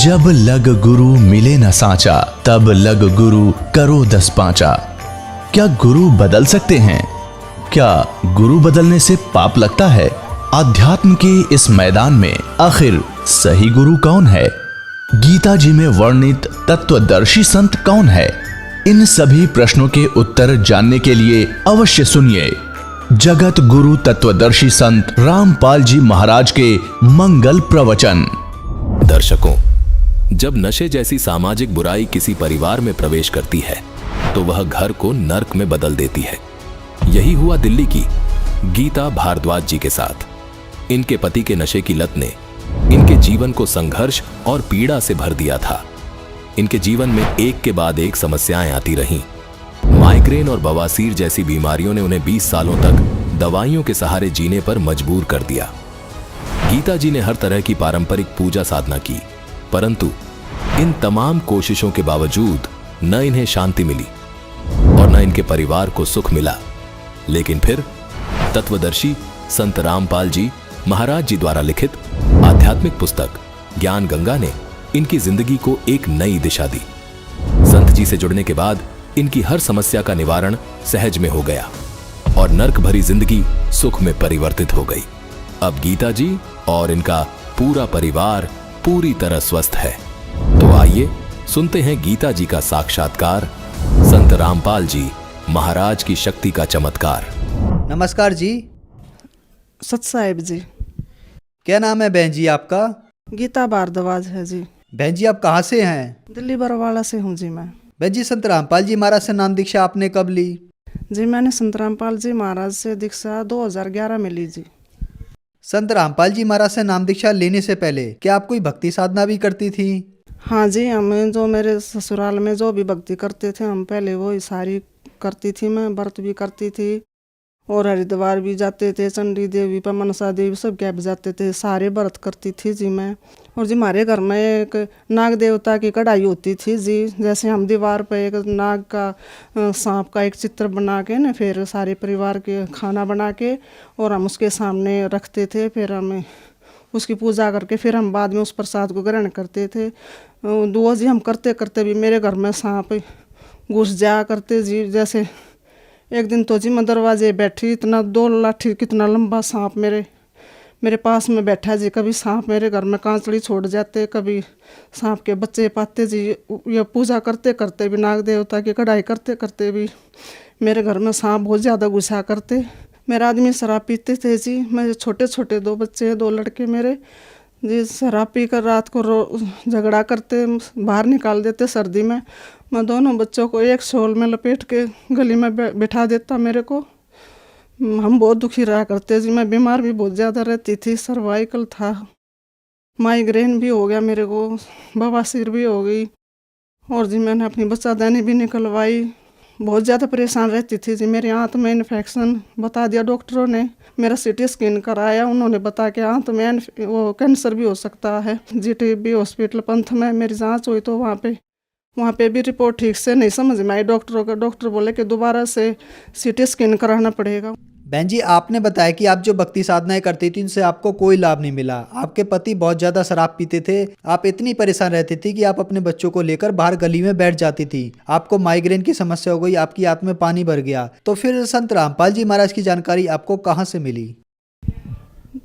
जब लग गुरु मिले न साचा, तब लग गुरु करो 10 पांचा। क्या गुरु बदल सकते हैं? क्या गुरु बदलने से पाप लगता है? आध्यात्म के इस मैदान में आखिर सही गुरु कौन है? गीता जी में वर्णित तत्वदर्शी संत कौन है? इन सभी प्रश्नों के उत्तर जानने के लिए अवश्य सुनिए जगत गुरु तत्वदर्शी संत रामपाल जी महाराज के मंगल प्रवचन। दर्शकों, जब नशे जैसी सामाजिक बुराई किसी परिवार में प्रवेश करती है तो वह घर को नर्क में बदल देती है। यही हुआ दिल्ली की गीता भारद्वाज जी के साथ। इनके पति के नशे की लत ने इनके जीवन को संघर्ष और पीड़ा से भर दिया था। इनके जीवन में एक के बाद एक समस्याएं आती रहीं। माइग्रेन और बवासीर जैसी बीमारियों ने उन्हें 20 सालों तक दवाइयों के सहारे जीने पर मजबूर कर दिया। गीता जी ने हर तरह की पारंपरिक पूजा साधना की, परंतु इन तमाम कोशिशों के बावजूद न इन्हें शांति मिली और न इनके परिवार को सुख मिला। लेकिन फिर तत्वदर्शी संत रामपाल जी महाराज जी द्वारा लिखित आध्यात्मिक पुस्तक ज्ञान गंगा ने इनकी जिंदगी को एक नई दिशा दी। संत जी से जुड़ने के बाद इनकी हर समस्या का निवारण सहज में हो गया और नर्क भरी जिंदगी सुख में परिवर्तित हो गई। अब गीता जी और इनका पूरा परिवार पूरी तरह स्वस्थ है। तो आइए सुनते हैं गीता जी का साक्षात्कार, संत रामपाल जी महाराज की शक्ति का चमत्कार। नमस्कार जी। सत साहिब जी। क्या नाम है बहन जी आपका? गीता भारद्वाज है जी। बहन जी आप कहाँ से हैं? दिल्ली बरवाला से हूँ जी मैं। बहन जी संत रामपाल जी महाराज से नाम दीक्षा आपने कब ली? जी मैंने संत रामपाल जी महाराज से दीक्षा 2011 में ली जी। संत रामपाल जी महाराज से नाम दीक्षा लेने से पहले क्या आप कोई भक्ति साधना भी करती थी? हाँ जी, हम जो मेरे ससुराल में जो भी भक्ति करते थे हम पहले वो सारी करती थी। मैं व्रत भी करती थी और हरिद्वार भी जाते थे, चंडी देवी पर मनसा देवी सब क्या भी जाते थे, सारे व्रत करती थी जी मैं। और जी हमारे घर में एक नाग देवता की कढ़ाई होती थी जी। जैसे हम दीवार पर एक नाग का सांप का एक चित्र बना के ना फिर सारे परिवार के खाना बना के और हम उसके सामने रखते थे। फिर हम उसकी पूजा करके फिर हम बाद में उस प्रसाद को ग्रहण करते थे। दुआ जी हम करते करते भी मेरे घर में सांप घुस जाया करते जी। जैसे एक दिन तो जी मैं दरवाजे बैठी, इतना 2 लाठी कितना लंबा सांप मेरे पास में बैठा जी। कभी सांप मेरे घर में कांचड़ी छोड़ जाते, कभी सांप के बच्चे पाते जी। ये पूजा करते करते भी नाग देवता की कढ़ाई करते करते भी मेरे घर में सांप बहुत ज़्यादा घुसा करते। मेरे आदमी शराब पीते थे जी। मेरे छोटे छोटे 2 बच्चे हैं, 2 लड़के मेरे जी। शराब पी कर रात को झगड़ा करते, बाहर निकाल देते सर्दी में। मैं दोनों बच्चों को एक शॉल में लपेट के गली में बैठा देता मेरे को। हम बहुत दुखी रहा करते जी। मैं बीमार भी बहुत ज़्यादा रहती थी, सर्वाइकल था, माइग्रेन भी हो गया मेरे को, बवासीर भी हो गई और जी मैंने अपनी बच्चादानी भी निकलवाई। बहुत ज़्यादा परेशान रहती थी जी। मेरे आंत में इन्फेक्शन बता दिया डॉक्टरों ने। मेरा सीटी स्कैन कराया, उन्होंने बता के आंत में वो कैंसर भी हो सकता है। जीटीबी हॉस्पिटल पंथ में मेरी जांच हुई तो वहाँ पे भी रिपोर्ट ठीक से नहीं समझ में आई डॉक्टरों का। डॉक्टर बोले कि दोबारा से सीटी स्कैन कराना पड़ेगा। बहन जी आपने बताया कि आप जो भक्ति साधनाएं करती थी उनसे आपको कोई लाभ नहीं मिला। आपके पति बहुत ज़्यादा शराब पीते थे। आप इतनी परेशान रहती थी कि आप अपने बच्चों को लेकर बाहर गली में बैठ जाती थी। आपको माइग्रेन की समस्या हो गई, आपकी आंत में पानी भर गया। तो फिर संत रामपाल जी महाराज की जानकारी आपको कहाँ से मिली?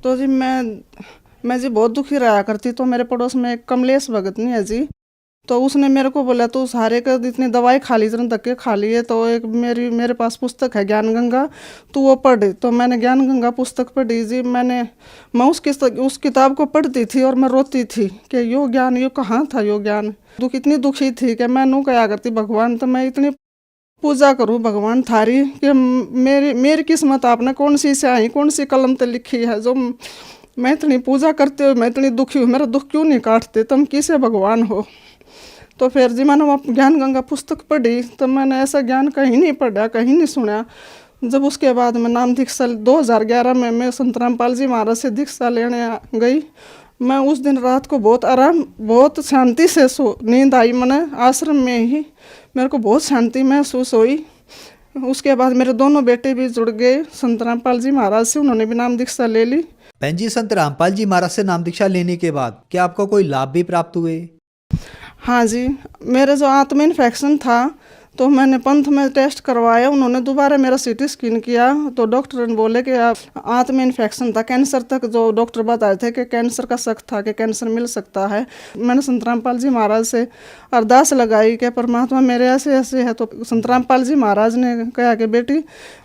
तो जी मैं जी बहुत दुखी रहा करती। तो मेरे पड़ोस में एक कमलेश भगत नहीं है जी, तो उसने मेरे को बोला तू सारे का इतनी दवाई खा ली, इतने धक्के खा लिए, तो एक मेरे पास पुस्तक है ज्ञान गंगा, तू वो पढ़। तो मैंने ज्ञान गंगा पुस्तक पढ़ी जी। मैं उस किताब को पढ़ती थी और मैं रोती थी कि यो ज्ञान यो कहाँ था यो ज्ञान। इतनी दुखी थी कि मैं नू कहा करती भगवान तो मैं इतनी पूजा करूँ भगवान थारी कि मेरी किस्मत आपने कौन सी से आई, कौन सी कलम पे लिखी है जो मैं इतनी पूजा करते हुए मैं इतनी दुखी हूँ। मेरा दुख क्यों नहीं काटते, तुम किसे भगवान हो। तो फिर जी मैंने वो ज्ञान गंगा पुस्तक पढ़ी तो मैंने ऐसा ज्ञान कहीं नहीं पढ़ा, कहीं नहीं सुना। जब उसके बाद मैं नाम दीक्षा 2011 में मैं संत रामपाल जी महाराज से दीक्षा लेने गई। मैं उस दिन रात को बहुत आराम, बहुत शांति से नींद आई। मैंने आश्रम में ही मेरे को बहुत शांति महसूस हुई। उसके बाद मेरे दोनों बेटे भी जुड़ गए संत रामपाल जी महाराज से, उन्होंने भी नाम दीक्षा ले ली। बहन जी संत रामपाल जी महाराज से नाम दीक्षा लेने के बाद क्या आपको कोई लाभ भी प्राप्त हुए? हाँ जी, मेरे जो आंत में इन्फेक्शन था तो मैंने पंथ में टेस्ट करवाया, उन्होंने दोबारा मेरा सीटी स्कैन किया तो डॉक्टर ने बोले कि आप आंत में इन्फेक्शन था, कैंसर तक जो डॉक्टर बताए थे कि कैंसर का शक था कि कैंसर मिल सकता है। मैंने संत रामपाल जी महाराज से अरदास लगाई कि परमात्मा मेरे ऐसे ऐसे है, तो संत रामपाल जी महाराज ने कहा कि बेटी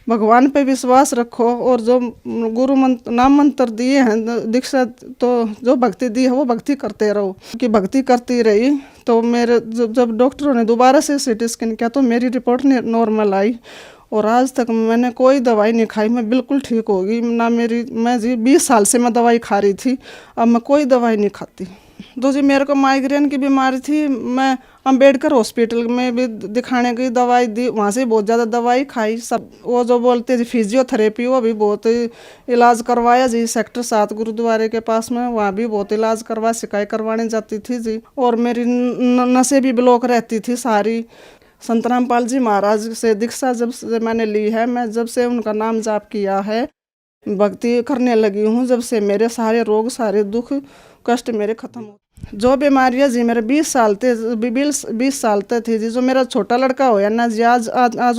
भगवान पे विश्वास रखो और जो गुरु मंत्र नाम मंत्र दिए हैं दीक्षा, तो जो भक्ति दी है वो भक्ति करते रहो। कि भक्ति करती रही तो मेरे जब डॉक्टरों ने दोबारा से सीटी स्कैन किया तो मेरी रिपोर्ट नॉर्मल आई और आज तक मैंने कोई दवाई नहीं खाई, मैं बिल्कुल ठीक हो गई ना। मैं जी 20 साल से मैं दवाई खा रही थी, अब मैं कोई दवाई नहीं खाती। तो जी मेरे को माइग्रेन की बीमारी थी, मैं अंबेडकर हॉस्पिटल में भी दिखाने की दवाई दी, वहाँ से बहुत ज़्यादा दवाई खाई। सब वो जो बोलते जी फिजियोथेरेपी वो भी बहुत इलाज करवाया जी। सेक्टर 7 गुरुद्वारे के पास में वहाँ भी बहुत इलाज करवाया, शिकायत करवाने जाती थी जी। और मेरी नसें भी ब्लॉक रहती थी सारी। संत रामपाल जी महाराज से दीक्षा जब से मैंने ली है, मैं जब से उनका नाम जाप किया है, भक्ति करने लगी हूँ, जब से मेरे सारे रोग सारे दुख कष्ट मेरे खत्म हो। जो बीमारियाँ जी मेरे 20 साल तक थी जी। जो मेरा छोटा लड़का होया ना जी, आज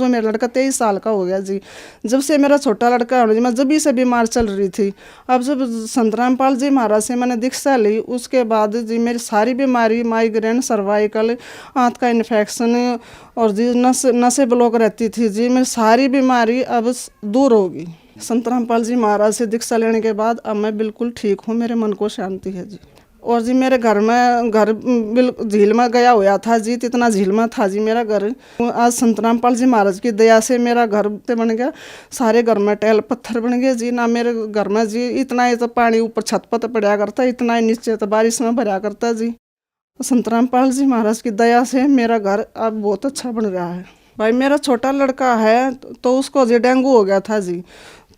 वो मेरा लड़का 23 साल का हो गया जी। जब से मेरा छोटा लड़का हो जी, मैं जब भी से बीमार चल रही थी। अब जब संत रामपाल जी महाराज से मैंने दीक्षा ली उसके बाद जी मेरी सारी बीमारी, माइग्रेन, सर्वाइकल, आंत का इन्फेक्शन और जी नसें ब्लॉक रहती थी जी, मेरी सारी बीमारी अब दूर होगी। संत रामपाल जी महाराज से दीक्षा लेने के बाद अब मैं बिल्कुल ठीक हूँ, मेरे मन को शांति है जी। और जी मेरे घर झील में गया हुआ था जी, इतना झील में था जी मेरा घर। आज संत रामपाल जी महाराज की दया से मेरा घर बन गया, सारे घर में टैल पत्थर बन गए जी। ना मेरे घर में जी इतना ही तो पानी ऊपर छत पर पड़ा करता, इतना ही नीचे तो बारिश में भरा करता जी। संत रामपाल जी महाराज की दया से मेरा घर अब बहुत अच्छा बन रहा है। भाई मेरा छोटा लड़का है तो उसको जी डेंगू हो गया था जी।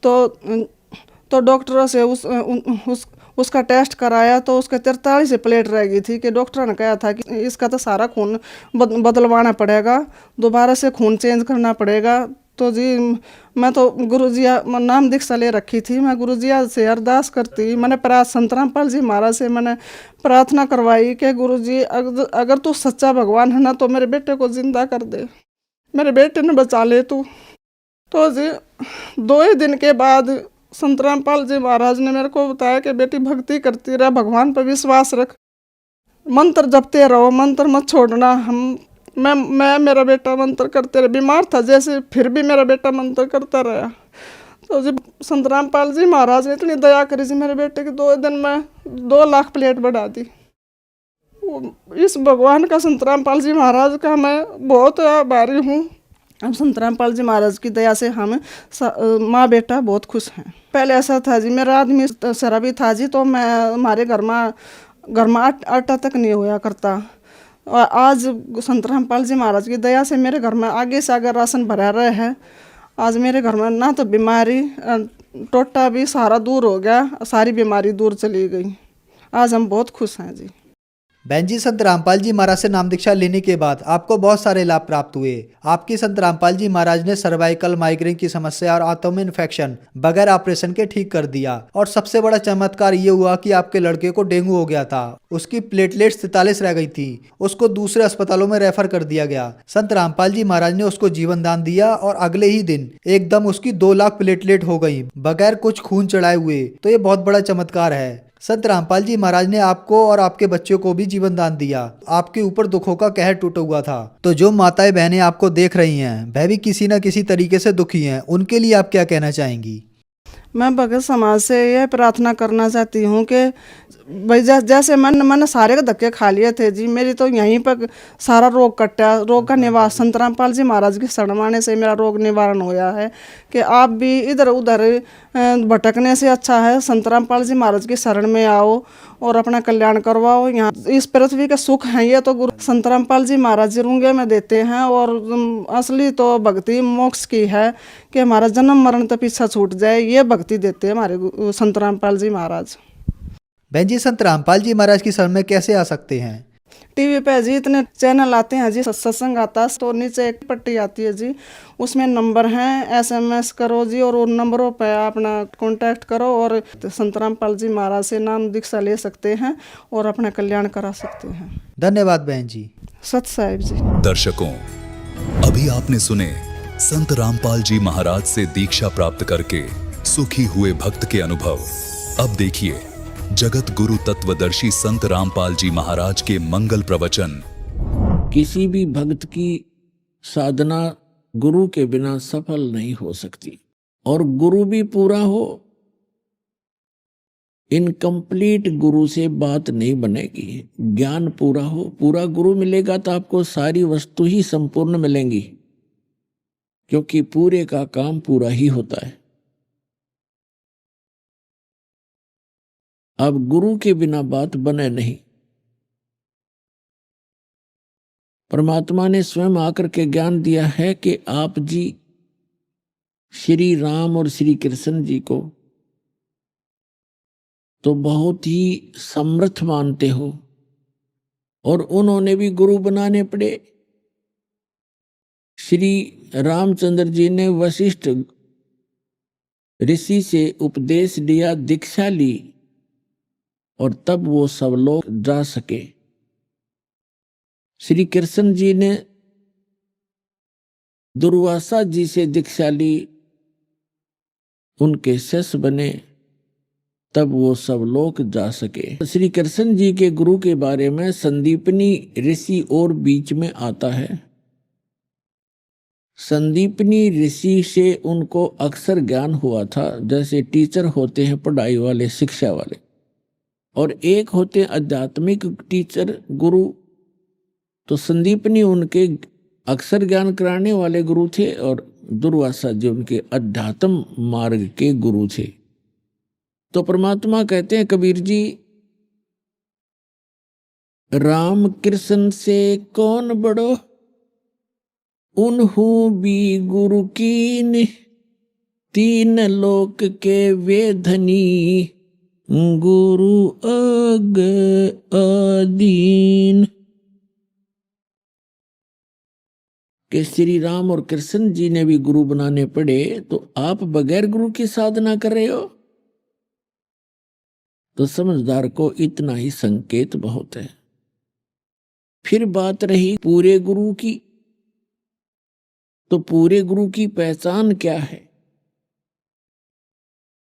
तो डॉक्टरों से उसका टेस्ट कराया तो उसके 43 प्लेट रह गई थी। कि डॉक्टर ने कहा था कि इसका तो सारा खून बदलवाना पड़ेगा, दोबारा से खून चेंज करना पड़ेगा। तो जी मैं तो गुरुजी नाम दीक्षा ले रखी थी, मैं गुरुजी से अरदास करती। मैंने संत रामपाल जी महाराज से मैंने प्रार्थना करवाई कि गुरुजी अगर तू सच्चा भगवान है ना तो मेरे बेटे को जिंदा कर दे, मेरे बेटे ने बचा ले तू। तो जी 2 ही दिन के बाद संत रामपाल जी महाराज ने मेरे को बताया कि बेटी भक्ति करती रह, भगवान पर विश्वास रख, मंत्र जपते रहो, मंत्र मत छोड़ना। मैं मेरा बेटा मंत्र करते रहे, बीमार था जैसे, फिर भी मेरा बेटा मंत्र करता रहा। तो जी संत रामपाल जी महाराज ने इतनी दया करी जी, मेरे बेटे की 2 दिन में 2 लाख प्लेट बढ़ा दी। इस भगवान का, संत रामपाल जी महाराज का मैं बहुत आभारी हूँ। अब संत रामपाल जी महाराज की दया से हम माँ बेटा बहुत खुश हैं। पहले ऐसा था जी, मेरा आदमी शराबी था जी, तो मैं हमारे घर में आटा तक नहीं होया करता। और आज संत रामपाल जी महाराज की दया से मेरे घर में आगे से आगे राशन भरा रहे हैं। आज मेरे घर में ना तो बीमारी, टोटा भी सारा दूर हो गया, सारी बीमारी दूर चली गई। आज हम बहुत खुश हैं जी। बहन जी, संत रामपाल जी महाराज से नाम दीक्षा लेने के बाद आपको बहुत सारे लाभ प्राप्त हुए। आपकी संत रामपाल जी महाराज ने सर्वाइकल, माइग्रेन की समस्या और आंतों में इन्फेक्शन बगैर ऑपरेशन के ठीक कर दिया। और सबसे बड़ा चमत्कार ये हुआ कि आपके लड़के को डेंगू हो गया था, उसकी प्लेटलेट्स 43 रह गई थी, उसको दूसरे अस्पतालों में रेफर कर दिया गया। संत रामपाल जी महाराज ने उसको जीवन दान दिया और अगले ही दिन एकदम उसकी 2 लाख प्लेटलेट हो गई बगैर कुछ खून चढ़ाए हुए। तो ये बहुत बड़ा चमत्कार है। संत रामपाल जी महाराज ने आपको और आपके बच्चों को भी जीवन दान दिया। आपके ऊपर दुखों का कहर टूटा हुआ था। तो जो माताएं बहनें आपको देख रही हैं, वह भी किसी न किसी तरीके से दुखी हैं, उनके लिए आप क्या कहना चाहेंगी? मैं भगत समाज से यह प्रार्थना करना चाहती हूँ कि भाई जैसे मैंने सारे के धक्के खा लिए थे जी, मेरी तो यहीं पर सारा रोग कटा, रोग का निवारण संत रामपाल जी महाराज की शरण माने से मेरा रोग निवारण होया है। कि आप भी इधर उधर भटकने से अच्छा है संत रामपाल जी महाराज की शरण में आओ और अपना कल्याण करवाओ। यहाँ इस पृथ्वी के सुख हैं ये तो गुरु संत रामपाल जी महाराज जी रूंगे में देते हैं। और असली तो भक्ति मोक्ष की है कि हमारा जन्म मरण तो पीछा छूट जाए, ये भक्ति देते हैं हमारे संत रामपाल जी महाराज। बहन जी, संत रामपाल जी महाराज की शरण में कैसे आ सकते हैं? टीवी पे जी इतने चैनल आते हैं जी, सत्संग आता है तो नीचे एक पट्टी आती है जी, उसमें नंबर हैं, SMS करो जी और उन नंबरों पे अपना कांटेक्ट करो और संत रामपाल जी महाराज से नाम दीक्षा ले सकते हैं और अपना कल्याण करा सकते हैं। धन्यवाद बहन जी। सत साहिब जी। दर्शकों, अभी आपने सुने संत रामपाल जी महाराज से दीक्षा प्राप्त करके सुखी हुए भक्त के अनुभव। अब देखिए जगत गुरु तत्वदर्शी संत रामपाल जी महाराज के मंगल प्रवचन। किसी भी भक्त की साधना गुरु के बिना सफल नहीं हो सकती, और गुरु भी पूरा हो, इनकम्प्लीट गुरु से बात नहीं बनेगी। ज्ञान पूरा हो, पूरा गुरु मिलेगा तो आपको सारी वस्तु ही संपूर्ण मिलेंगी, क्योंकि पूरे का काम पूरा ही होता है। अब गुरु के बिना बात बने नहीं। परमात्मा ने स्वयं आकर के ज्ञान दिया है कि आप जी श्री राम और श्री कृष्ण जी को तो बहुत ही समर्थ मानते हो, और उन्होंने भी गुरु बनाने पड़े। श्री रामचंद्र जी ने वशिष्ठ ऋषि से उपदेश लिया, दीक्षा ली, और तब वो सब लोग जा सके। श्री कृष्ण जी ने दुर्वासा जी से दीक्षा ली, उनके शिष्य बने, तब वो सब लोग जा सके। श्री कृष्ण जी के गुरु के बारे में संदीपनी ऋषि और बीच में आता है। संदीपनी ऋषि से उनको अक्सर ज्ञान हुआ था, जैसे टीचर होते हैं पढ़ाई वाले, शिक्षा वाले, और एक होते हैं आध्यात्मिक टीचर गुरु। तो संदीपनी उनके अक्सर ज्ञान कराने वाले गुरु थे, और दुर्वासा जी उनके अध्यात्म मार्ग के गुरु थे। तो परमात्मा कहते हैं कबीर जी, राम कृष्ण से कौन बड़ो, उन्हू भी गुरु कीन, तीन लोक के वे धनी, गुरु अग अदीन। कि श्री राम और कृष्ण जी ने भी गुरु बनाने पड़े, तो आप बगैर गुरु की साधना कर रहे हो, तो समझदार को इतना ही संकेत बहुत है। फिर बात रही पूरे गुरु की, तो पूरे गुरु की पहचान क्या है?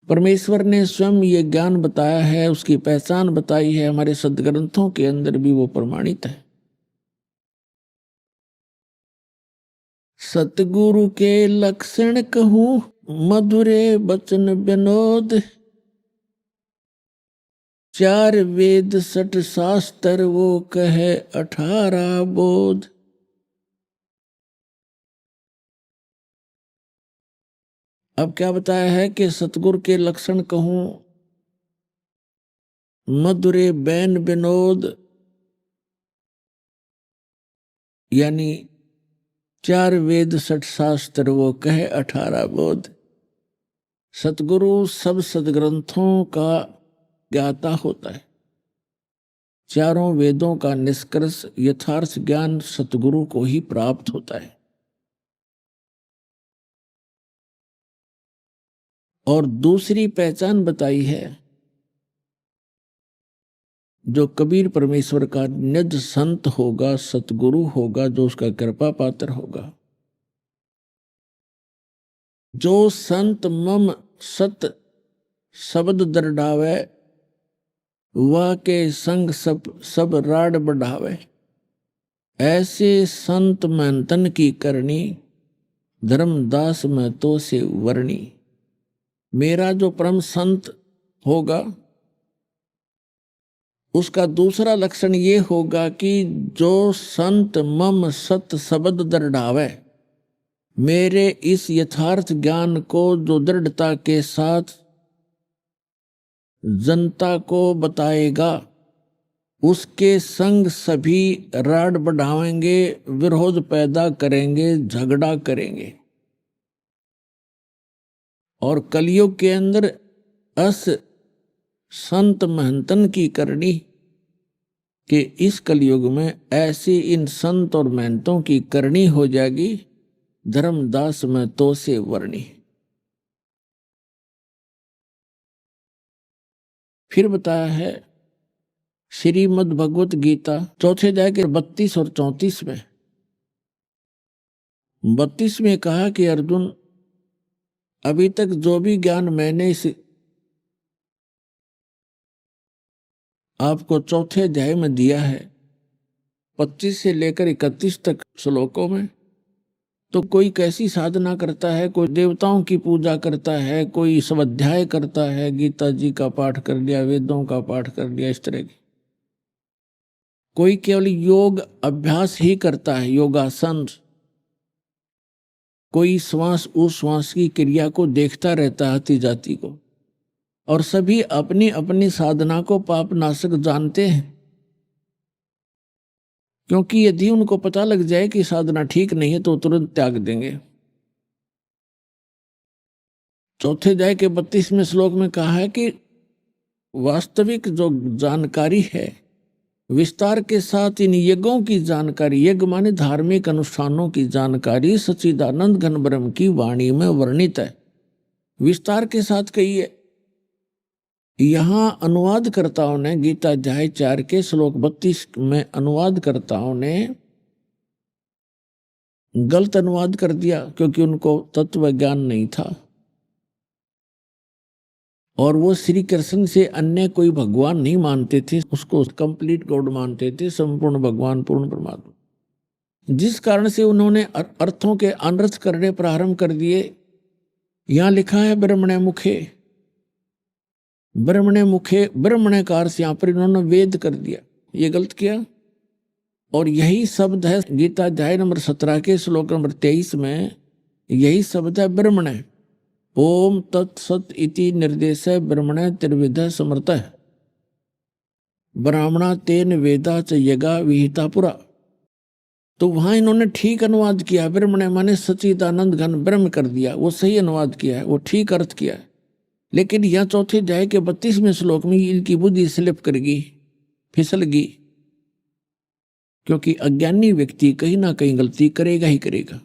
परमेश्वर ने स्वयं ये ज्ञान बताया है, उसकी पहचान बताई है, हमारे सदग्रंथों के अंदर भी वो प्रमाणित है। सतगुरु के लक्षण कहूं, मधुरे बचन विनोद, चार वेद सठ शास्त्र वो कहे 18 बोध। अब क्या बताया है कि सतगुरु के लक्षण कहूं, मधुरे बैन विनोद, यानी 4 वेद 60 शास्त्र वो कहे 18 बोध। सतगुरु सब सदग्रंथों का ज्ञाता होता है। चारों वेदों का निष्कर्ष यथार्थ ज्ञान सतगुरु को ही प्राप्त होता है। और दूसरी पहचान बताई है, जो कबीर परमेश्वर का निज संत होगा, सतगुरु होगा, जो उसका कृपा पात्र होगा, जो संत मम सत शब्द दरडावे, वह के संग सब राड बढ़ावे। ऐसे संत महंतन की करनी, धर्मदास में तो से वर्णी। मेरा जो परम संत होगा, उसका दूसरा लक्षण ये होगा कि जो संत मम सत शब्द दृढ़ावे, मेरे इस यथार्थ ज्ञान को जो दृढ़ता के साथ जनता को बताएगा, उसके संग सभी राड बढ़ाएंगे, विरोध पैदा करेंगे, झगड़ा करेंगे। और कलयुग के अंदर अस संत महंतन की करनी, कि इस कलयुग में ऐसी इन संत और महंतों की करनी हो जाएगी, धर्मदास में तो से वर्णी। फिर बताया है श्रीमद् भगवत गीता चौथे अध्याय के 32 और 34 में। 32 में कहा कि अर्जुन, अभी तक जो भी ज्ञान मैंने इस आपको चौथे अध्याय में दिया है, 25 से लेकर 31 तक श्लोकों में, तो कोई कैसी साधना करता है, कोई देवताओं की पूजा करता है, कोई स्वाध्याय करता है, गीता जी का पाठ कर लिया, वेदों का पाठ कर लिया, इस तरह की। कोई केवल योग अभ्यास ही करता है, योगासन। कोई श्वास उश्वास की क्रिया को देखता रहता है, आती जाती को। और सभी अपनी अपनी साधना को पाप नाशक जानते हैं, क्योंकि यदि उनको पता लग जाए कि साधना ठीक नहीं है तो तुरंत त्याग देंगे। चौथे अध्याय के 32वें श्लोक में कहा है कि वास्तविक जो जानकारी है, विस्तार के साथ इन यज्ञों की जानकारी, यज्ञ माने धार्मिक अनुष्ठानों की जानकारी सच्चिदानंद घन ब्रह्म की वाणी में वर्णित है, विस्तार के साथ कही है। यहां अनुवादकर्ताओं ने गीता अध्याय 4 के श्लोक 32 में अनुवादकर्ताओं ने गलत अनुवाद कर दिया, क्योंकि उनको तत्व ज्ञान नहीं था और वो श्री कृष्ण से अन्य कोई भगवान नहीं मानते थे, उसको कंप्लीट गॉड मानते थे, संपूर्ण भगवान, पूर्ण परमात्मा। जिस कारण से उन्होंने अर्थों के अनर्थ करने प्रारंभ कर दिए। यहां लिखा है ब्रह्मणे मुखे, ब्रह्मणे मुखे, ब्रह्मणे का अर्थ यहां पर इन्होंने वेद कर दिया, ये गलत किया। और यही शब्द है गीता अध्याय नंबर 17 के श्लोक नंबर 23 में, यही शब्द है ब्रह्मणे। ओम तत्सत इति निर्देश ब्रह्मणे त्रिविध समर्थ, ब्राह्मणा तेन वेदा च यगा विहिता पुरा। तो वहां इन्होंने ठीक अनुवाद किया, ब्रह्मणे माने सच्चिदानंद घन ब्रह्म कर दिया, वो सही अनुवाद किया है, वो ठीक अर्थ किया है। लेकिन यह चौथे अध्याय के 32वें श्लोक में इनकी बुद्धि स्लिप कर गई, फिसल गई, क्योंकि अज्ञानी व्यक्ति कहीं ना कहीं गलती करेगा ही करेगा।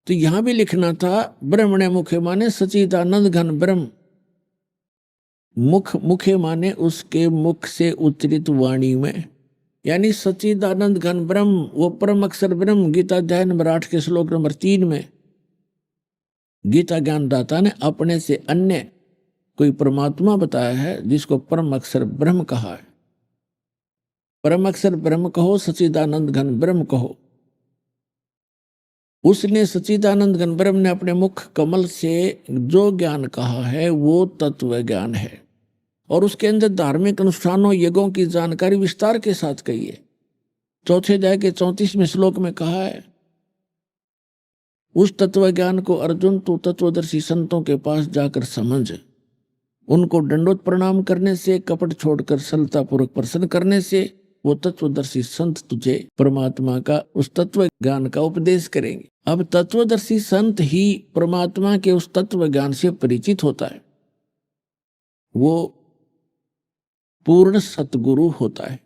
तो यहां भी लिखना था ब्रह्मणे मुखे माने सच्चिदानंद घन ब्रह्म, मुख मुखे माने उसके मुख से उच्चरित वाणी में, यानी सच्चिदानंद घन ब्रह्म, वो परम अक्षर ब्रह्म। गीता अध्याय नंबर 8 के श्लोक नंबर 3 में गीता ज्ञानदाता ने अपने से अन्य कोई परमात्मा बताया है, जिसको परम अक्षर ब्रह्म कहा है। परम अक्षर ब्रह्म कहो, सच्चिदानंद घन ब्रह्म कहो। उसने सच्चिदानंद घन ब्रह्म ने अपने मुख कमल से जो ज्ञान कहा है वो तत्व ज्ञान है, और उसके अंदर धार्मिक अनुष्ठानों यज्ञों की जानकारी विस्तार के साथ कही है। चौथे अध्याय के 34वें श्लोक में कहा है, उस तत्व ज्ञान को अर्जुन तू तत्वदर्शी संतों के पास जाकर समझ, उनको दंडोत प्रणाम करने से, कपट छोड़कर सरलतापूर्वक प्रसन्न करने से वो तत्वदर्शी संत तुझे परमात्मा का, उस तत्व ज्ञान का उपदेश करेंगे। अब तत्वदर्शी संत ही परमात्मा के उस तत्व ज्ञान से परिचित होता है, वो पूर्ण सतगुरु होता है।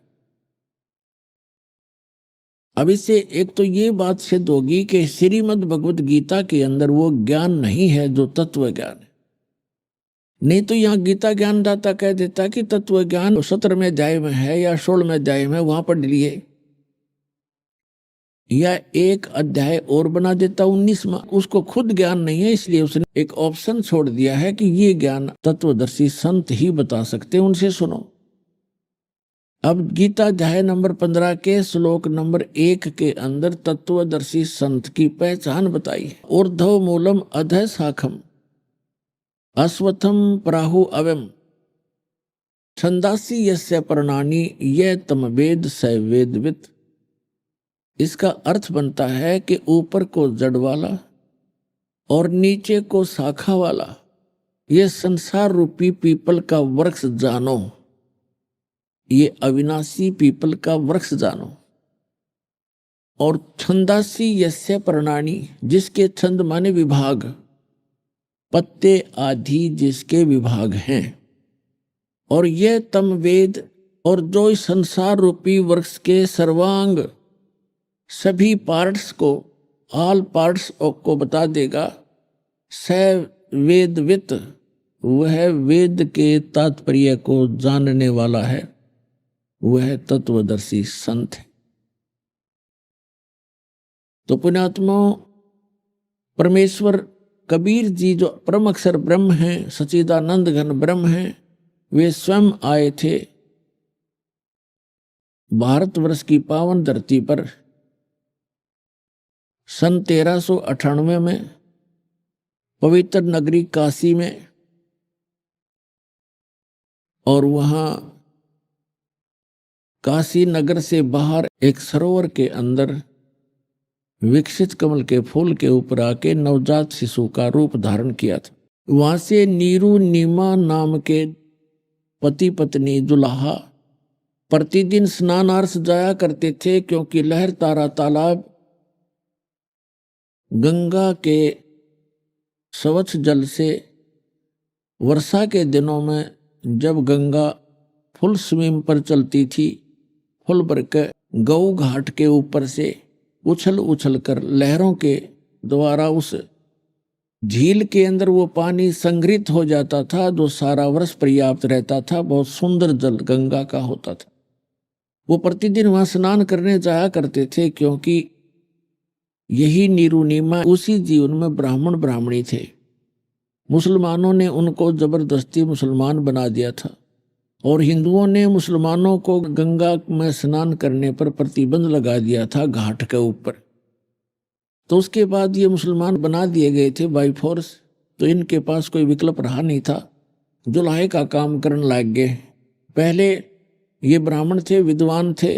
अब इससे एक तो ये बात सिद्ध होगी कि श्रीमद् भगवत गीता के अंदर वो ज्ञान नहीं है जो तत्व ज्ञान है। नहीं तो यहाँ गीता ज्ञानदाता कह देता कि तत्व ज्ञान 17वें अध्याय में है या 16वें अध्याय में, वहां पढ़ लिए, या एक अध्याय और बना देता 19वां। उसको खुद ज्ञान नहीं है, इसलिए उसने एक ऑप्शन छोड़ दिया है कि ये ज्ञान तत्वदर्शी संत ही बता सकते, उनसे सुनो। अब गीता अध्याय नंबर 15 के श्लोक नंबर 1 के अंदर तत्वदर्शी संत की पहचान बताई है। ऊर्ध्व मूलम अधः शाखम अश्वत्थम प्राहु अवम छंदासी यस्य पर्णानि ये तम वेद स वेदवित। इसका अर्थ बनता है कि ऊपर को जड़ वाला और नीचे को शाखा वाला, ये संसार रूपी पीपल का वृक्ष जानो, ये अविनाशी पीपल का वृक्ष जानो। और छंदासी यस्य पर्णानि, जिसके छंद माने विभाग, पत्ते आदि जिसके विभाग हैं। और ये तम वेद, और जो इस संसार रूपी वृक्ष के सर्वांग सभी पार्ट्स को, ऑल पार्ट्स को बता देगा, स वेदवित, वह वेद के तात्पर्य को जानने वाला है, वह तत्वदर्शी संत है। तो पुण्यात्मा, परमेश्वर कबीर जी जो परम अक्षर ब्रह्म हैं, सच्चिदानंद घन ब्रह्म हैं, वे स्वयं आए थे भारतवर्ष की पावन धरती पर सन 1398 में पवित्र नगरी काशी में, और वहां काशी नगर से बाहर एक सरोवर के अंदर विकसित कमल के फूल के ऊपर आके नवजात शिशु का रूप धारण किया था। वहां से नीरू नीमा नाम के पति पत्नी दुल्हा प्रतिदिन स्नानार्थ जाया करते थे, क्योंकि लहर तारा तालाब गंगा के स्वच्छ जल से वर्षा के दिनों में जब गंगा फुल स्विम पर चलती थी, फुल भर के गऊ घाट के ऊपर से उछल उछल कर लहरों के द्वारा उस झील के अंदर वो पानी संग्रहित हो जाता था, जो सारा वर्ष पर्याप्त रहता था। बहुत सुंदर जल गंगा का होता था। वो प्रतिदिन वहां स्नान करने जाया करते थे, क्योंकि यही नीरुनीमा उसी जीवन में ब्राह्मण ब्राह्मणी थे। मुसलमानों ने उनको जबरदस्ती मुसलमान बना दिया था, और हिंदुओं ने मुसलमानों को गंगा में स्नान करने पर प्रतिबंध लगा दिया था घाट के ऊपर। तो उसके बाद ये मुसलमान बना दिए गए थे बाई फोर्स। तो इनके पास कोई विकल्प रहा नहीं था, जुल्हे का काम करने लग गए। पहले ये ब्राह्मण थे, विद्वान थे,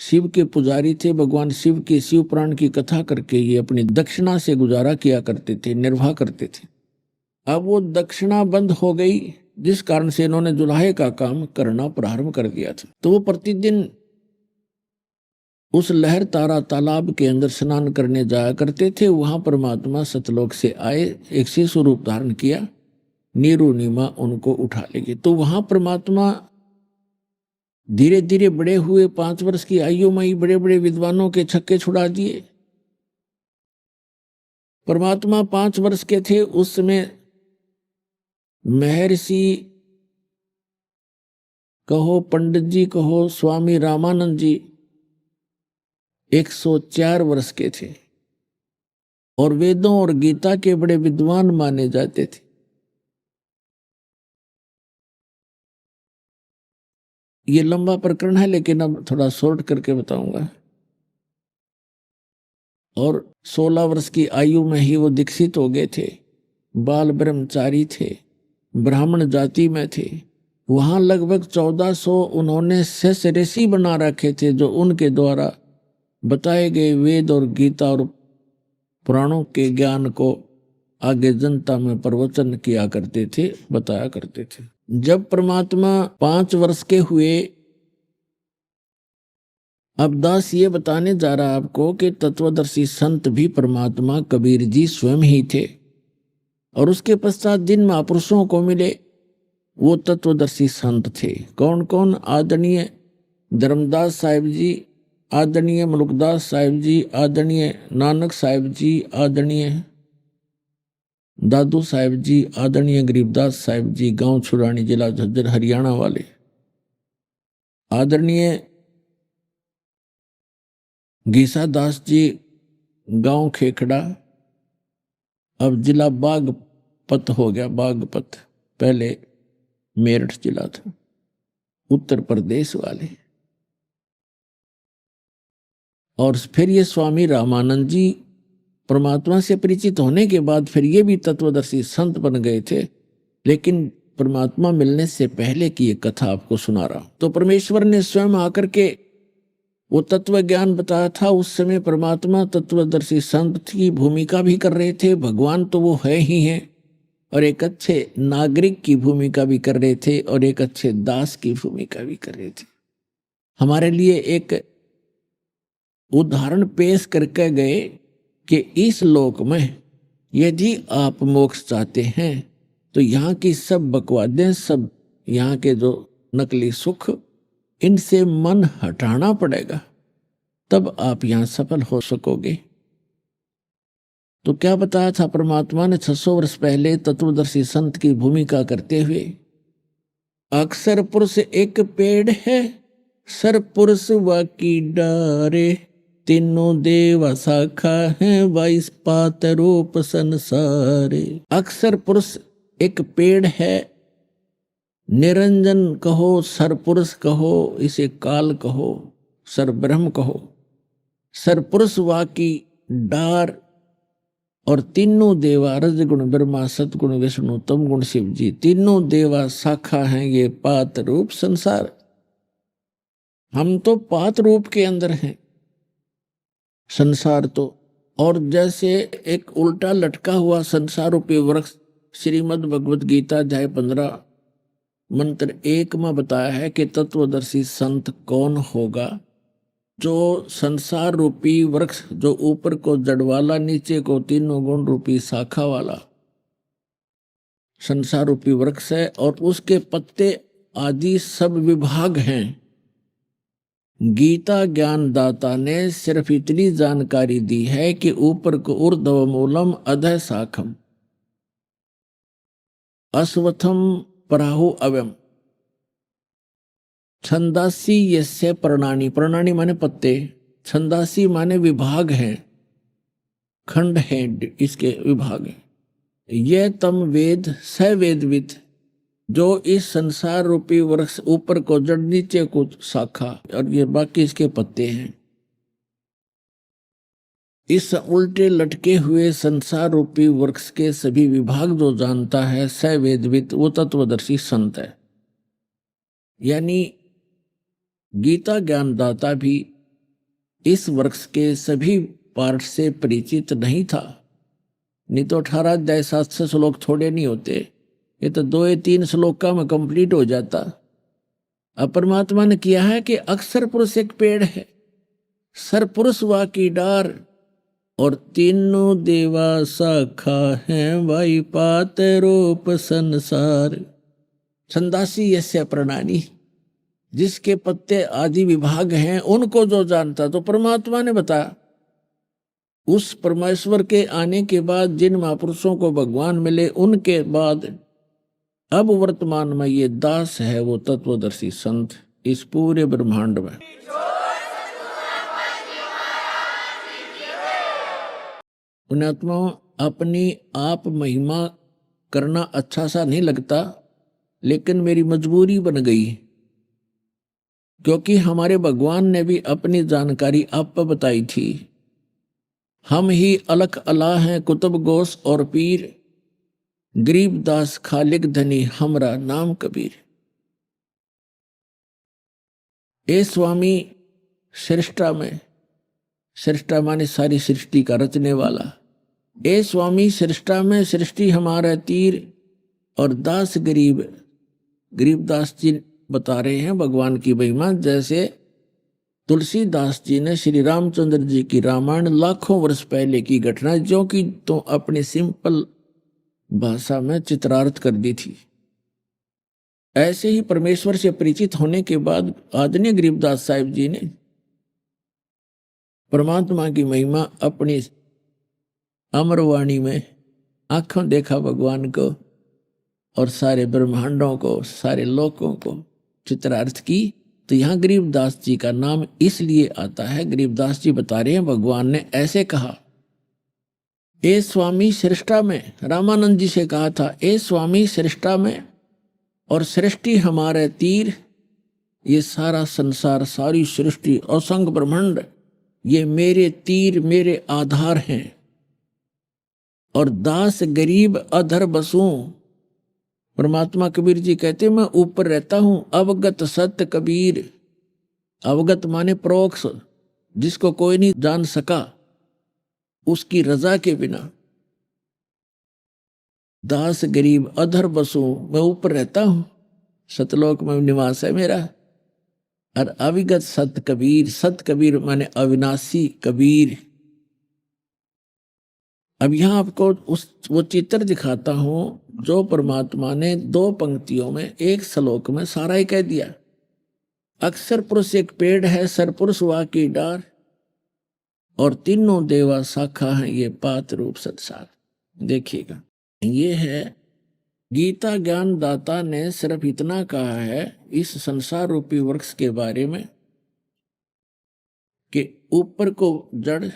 शिव के पुजारी थे, भगवान शिव के शिव पुराण की कथा करके ये अपनी दक्षिणा से गुजारा किया करते थे, निर्वाह करते थे। अब वो दक्षिणा बंद हो गई, जिस कारण से इन्होंने जुल्हे का काम करना प्रारंभ कर दिया था। तो वो प्रतिदिन उस लहर तारा तालाब के अंदर स्नान करने जाया करते थे। वहां परमात्मा सतलोक से आए, एक शिशु रूप धारण किया, नीरू नीमा उनको उठा लेगी। तो वहां परमात्मा धीरे धीरे बड़े हुए, 5 वर्ष की आयु में ही बड़े बड़े विद्वानों के छक्के छुड़ा दिए। परमात्मा 5 वर्ष के थे उस समय महर्षि कहो, पंडित जी कहो, स्वामी रामानंद जी 104 वर्ष के थे, और वेदों और गीता के बड़े विद्वान माने जाते थे। ये लंबा प्रकरण है, लेकिन अब थोड़ा शॉर्ट करके बताऊंगा। और 16 वर्ष की आयु में ही वो दीक्षित हो गए थे, बाल ब्रह्मचारी थे, ब्राह्मण जाति में थे। वहां लगभग 1400 उन्होंने शेष ऋषि बना रखे थे, जो उनके द्वारा बताए गए वेद और गीता और पुराणों के ज्ञान को आगे जनता में प्रवचन किया करते थे, बताया करते थे। जब परमात्मा 5 वर्ष के हुए, अब दास ये बताने जा रहा आपको कि तत्वदर्शी संत भी परमात्मा कबीर जी स्वयं ही थे। और उसके पश्चात जिन महापुरुषों को मिले वो तत्वदर्शी संत थे। कौन कौन? आदरणीय धर्मदास साहिब जी, आदरणीय मलुकदास साहिब जी, आदरणीय नानक साहिब जी, आदरणीय दादू साहिब जी, आदरणीय गरीबदास साहिब जी, गांव छुरानी, जिला झज्जर, हरियाणा वाले, आदरणीय गीसा दास जी, गांव खेखड़ा, अब जिला बागपत हो गया, बागपत, पहले मेरठ जिला था, उत्तर प्रदेश वाले। और फिर ये स्वामी रामानंद जी परमात्मा से परिचित होने के बाद फिर ये भी तत्वदर्शी संत बन गए थे। लेकिन परमात्मा मिलने से पहले की ये कथा आपको सुना रहा हूं। तो परमेश्वर ने स्वयं आकर के वो तत्व ज्ञान बताया था। उस समय परमात्मा तत्वदर्शी संत की भूमिका भी कर रहे थे। भगवान तो वो है ही हैं, और एक अच्छे नागरिक की भूमिका भी कर रहे थे, और एक अच्छे दास की भूमिका भी कर रहे थे। हमारे लिए एक उदाहरण पेश करके गए कि इस लोक में यदि आप मोक्ष चाहते हैं तो यहाँ की सब बकवादें, सब यहाँ के जो नकली सुख, इनसे मन हटाना पड़ेगा, तब आप यहां सफल हो सकोगे। तो क्या बताया था परमात्मा ने 600 वर्ष पहले तत्वदर्शी संत की भूमिका करते हुए? अक्सर पुरुष एक पेड़ है, सर पुरुष वाकी डारे, तीनों देव शाखा है, 22 पात रूप संसारे। अक्सर पुरुष एक पेड़ है, निरंजन कहो, सर पुरुष कहो, इसे काल कहो, सर ब्रह्म कहो, सर पुरुष वाकी डार, और तीनों देवा रजगुण ब्रह्मा, सतगुण विष्णु, तम गुण शिव जी, तीनों देवा शाखा हैं ये पात रूप संसार। हम तो पात रूप के अंदर हैं, संसार तो, और जैसे एक उल्टा लटका हुआ संसार रूपी वृक्ष श्रीमद् भगवत गीता अध्याय 15 मंत्र 1 में बताया है कि तत्वदर्शी संत कौन होगा? जो संसार रूपी वृक्ष, जो ऊपर को जड़ वाला, नीचे को तीनों गुण रूपी शाखा वाला संसार रूपी वृक्ष है, और उसके पत्ते आदि सब विभाग हैं। गीता ज्ञान दाता ने सिर्फ इतनी जानकारी दी है कि ऊपर को ऊर्ध्व मूलम अधः शाखम अश्वत्थम पराहु अव्यम छंदासी यस्य प्रणानी, प्रणानी माने पत्ते, छंदासी माने विभाग हैं, खंड हैं, इसके विभाग हैं। यह तम वेद स वेदविद, जो इस संसार रूपी वृक्ष, ऊपर को जड़ नीचे को शाखा, और ये बाकी इसके पत्ते हैं। इस उल्टे लटके हुए संसार रूपी वृक्ष के सभी विभाग जो जानता है, स वेदविद, वो तत्वदर्शी संत है। यानी गीता ज्ञानदाता भी इस वृक्ष के सभी पार्ट से परिचित नहीं था, नहीं तो 18 अध्याय 700 श्लोक थोड़े नहीं होते, ये तो 2 या 3 श्लोका में कंप्लीट हो जाता। अब परमात्मा ने किया है कि अक्सर पुरुष एक पेड़ है, सर पुरुष वाकी डार, और तीनों देवा शाखा हैं, वाई पात रूप संसार। छंदासी यस्य प्रणानी, जिसके पत्ते आदि विभाग हैं, उनको जो जानता, तो परमात्मा ने बताया। उस परमेश्वर के आने के बाद जिन महापुरुषों को भगवान मिले, उनके बाद अब वर्तमान में ये दास है वो तत्वदर्शी संत इस पूरे ब्रह्मांड में। पुण्यात्माओं, अपनी आप महिमा करना अच्छा सा नहीं लगता, लेकिन मेरी मजबूरी बन गई, क्योंकि हमारे भगवान ने भी अपनी जानकारी आप पर बताई थी। हम ही अलख अला हैं, कुतुब गोस और पीर, गरीबदास खालिक धनी, हमरा नाम कबीर। ए स्वामी सृष्टा में, सृष्टा माने सारी सृष्टि का रचने वाला, ए स्वामी सृष्टा में सृष्टि हमारा तीर, और दास गरीब, गरीबदास जी बता रहे हैं भगवान की महिमा। जैसे तुलसीदास जी ने श्री रामचंद्र जी की रामायण लाखों वर्ष पहले की घटना जो कि तो अपनी सिंपल भाषा में चित्रार्थ कर दी थी, ऐसे ही परमेश्वर से परिचित होने के बाद आदरणीय गरीबदास साहिब जी ने परमात्मा की महिमा अपनी अमरवाणी में आंखों देखा भगवान को, और सारे ब्रह्मांडों को, सारे लोकों को चित्रार्थ की। तो यहाँ गरीबदास जी का नाम इसलिए आता है, गरीबदास जी बता रहे हैं भगवान ने ऐसे कहा, ए स्वामी सृष्टा में, रामानंद जी से कहा था, ए स्वामी सृष्टा में, और सृष्टि हमारे तीर, ये सारा संसार, सारी सृष्टि, असंख्य ब्रह्मांड, ये मेरे तीर, मेरे आधार हैं, और दास गरीब अधर बसूं। परमात्मा कबीर जी कहते मैं ऊपर रहता हूं, अवगत सत्य कबीर, अवगत माने प्रोक्ष, जिसको कोई नहीं जान सका उसकी रजा के बिना। दास गरीब अधर बसूं, मैं ऊपर रहता हूं, सतलोक में निवास है मेरा। और अविगत सत कबीर, सत कबीर माने अविनाशी कबीर। अब यहां आपको वो चित्र दिखाता हूं जो परमात्मा ने 2 पंक्तियों में, एक श्लोक में सारा ही कह दिया। अक्षर पुरुष एक पेड़ है, सरपुरुष वा की डार, और तीनों देवा शाखा है ये पात रूप संसार। देखिएगा, ये है गीता ज्ञान दाता ने सिर्फ इतना कहा है इस संसार रूपी वृक्ष के बारे में कि ऊपर को जड़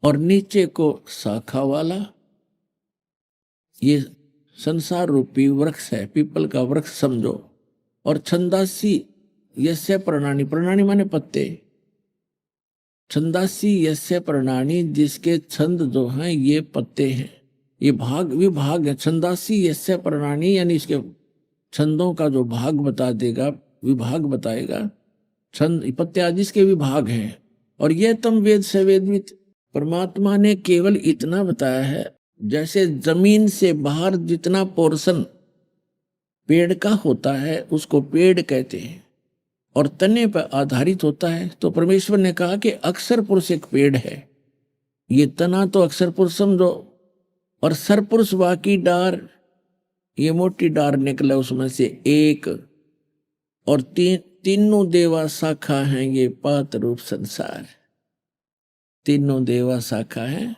और नीचे को शाखा वाला ये संसार रूपी वृक्ष है, पीपल का वृक्ष समझो। और छंदासी यस्य प्रणानी, प्रणानी माने पत्ते, छंदासी यस्य प्रणानी, जिसके छंद जो हैं ये पत्ते हैं, ये भाग विभाग है। छंदासी यस्य प्रणानी यानी इसके छंदों का जो भाग बता देगा, विभाग बताएगा। छंद पत्ते आदि इसके विभाग हैं। और ये तम वेद से वेदवित, परमात्मा ने केवल इतना बताया है जैसे जमीन से बाहर जितना पोर्शन पेड़ का होता है उसको पेड़ कहते हैं और तने पर आधारित होता है। तो परमेश्वर ने कहा कि अक्षर पुरुष एक पेड़ है, ये तना तो अक्षर पुरुष समझो, और सरपुरुष वाकी डार, ये मोटी डार निकला उसमें से एक, और तीनों देवा शाखा हैं ये पात रूप संसार। तीनों देवा शाखा हैं,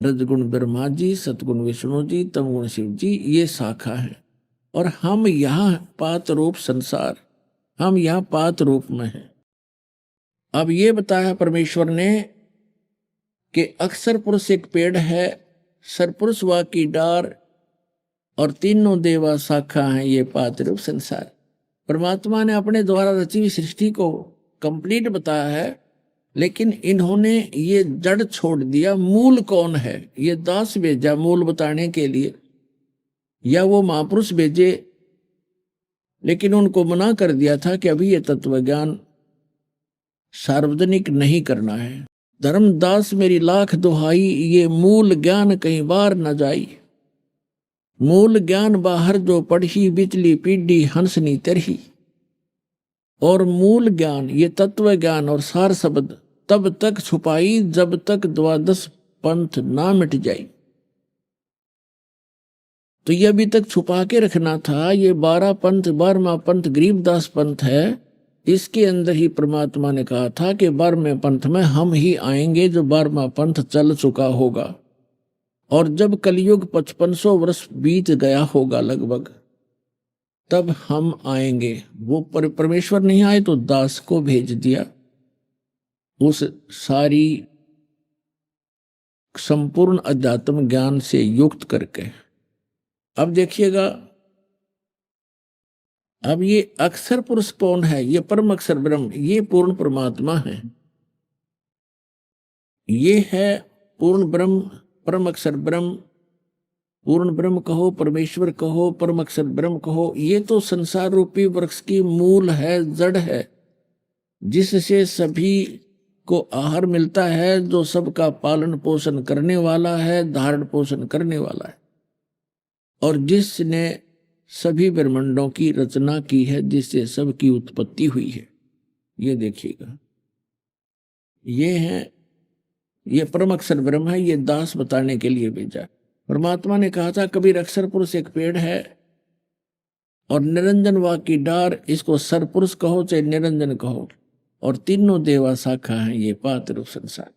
रजगुण ब्रह्मा जी, सतगुण विष्णु जी, तमगुण शिव जी, ये शाखा है। और हम यहाँ पात रूप संसार, हम यहाँ पात रूप में हैं। अब ये बताया परमेश्वर ने कि अक्षर पुरुष एक पेड़ है, सरपुरुष वा की डार, और तीनों देवा शाखा हैं ये पात रूप संसार। परमात्मा ने अपने द्वारा रची हुई सृष्टि को कंप्लीट बताया है, लेकिन इन्होंने ये जड़ छोड़ दिया। मूल कौन है ये दास भेजा मूल बताने के लिए, या वो महापुरुष भेजे, लेकिन उनको मना कर दिया था कि अभी ये तत्व ज्ञान सार्वजनिक नहीं करना है। धर्मदास मेरी लाख दुहाई, ये मूल ज्ञान कहीं बार न जाई। मूल ज्ञान बाहर जो पढ़ी, बिचली पीढ़ी हंसनी तरही। और मूल ज्ञान ये तत्व ज्ञान और सार शब्द तब तक छुपाई जब तक 12 पंथ ना मिट जाई। तो ये अभी तक छुपा के रखना था। ये 12 पंथ, 12वां पंथ गरीबदास पंथ है। इसके अंदर ही परमात्मा ने कहा था कि 12वें पंथ में हम ही आएंगे, जो 12वां पंथ चल चुका होगा। और जब कलयुग 5500 वर्ष बीत गया होगा लगभग, तब हम आएंगे। वो परमेश्वर नहीं आए तो दास को भेज दिया, उस सारी संपूर्ण अध्यात्म ज्ञान से युक्त करके। अब देखिएगा, अब ये अक्षर पुरुष कौन है? ये परम अक्षर ब्रह्म, ये पूर्ण परमात्मा है। ये है पूर्ण ब्रह्म, परम अक्षर ब्रह्म। पूर्ण ब्रह्म कहो, परमेश्वर कहो, परम अक्षर ब्रह्म कहो। ये तो संसार रूपी वृक्ष की मूल है, जड़ है, जिससे सभी को आहार मिलता है, जो सबका पालन पोषण करने वाला है, धारण पोषण करने वाला है, और जिसने सभी ब्रह्मांडों की रचना की है, जिससे सबकी उत्पत्ति हुई है। ये देखिएगा, ये है, ये परम अक्षर ब्रह्म है। ये दास बताने के लिए भेजा। परमात्मा ने कहा था कबीर अक्षर पुरुष एक पेड़ है और निरंजन वा की डार, इसको सरपुरुष कहो चाहे निरंजन कहो, और तीनों देवा शाखा हैं ये पात रूप संसार।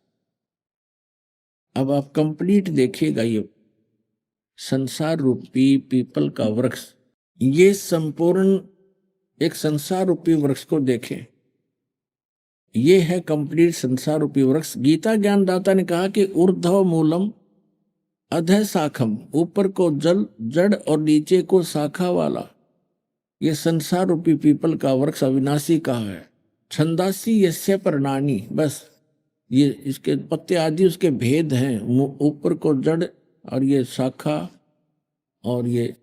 अब आप कंप्लीट देखिएगा, ये संसार रूपी पीपल का वृक्ष, ये संपूर्ण एक संसार रूपी वृक्ष को देखें। ये है कंप्लीट संसार रूपी वृक्ष। गीता ज्ञानदाता ने कहा कि ऊर्ध्व मूलम अधः शाखम, ऊपर को जल जड़ और नीचे को शाखा वाला ये संसार रूपी पीपल का वृक्ष अविनाशी कहा है। छंदासी यस्य प्रणानी, बस ये इसके पत्ते आदि उसके भेद हैं। ऊपर को जड़ और ये शाखा और ये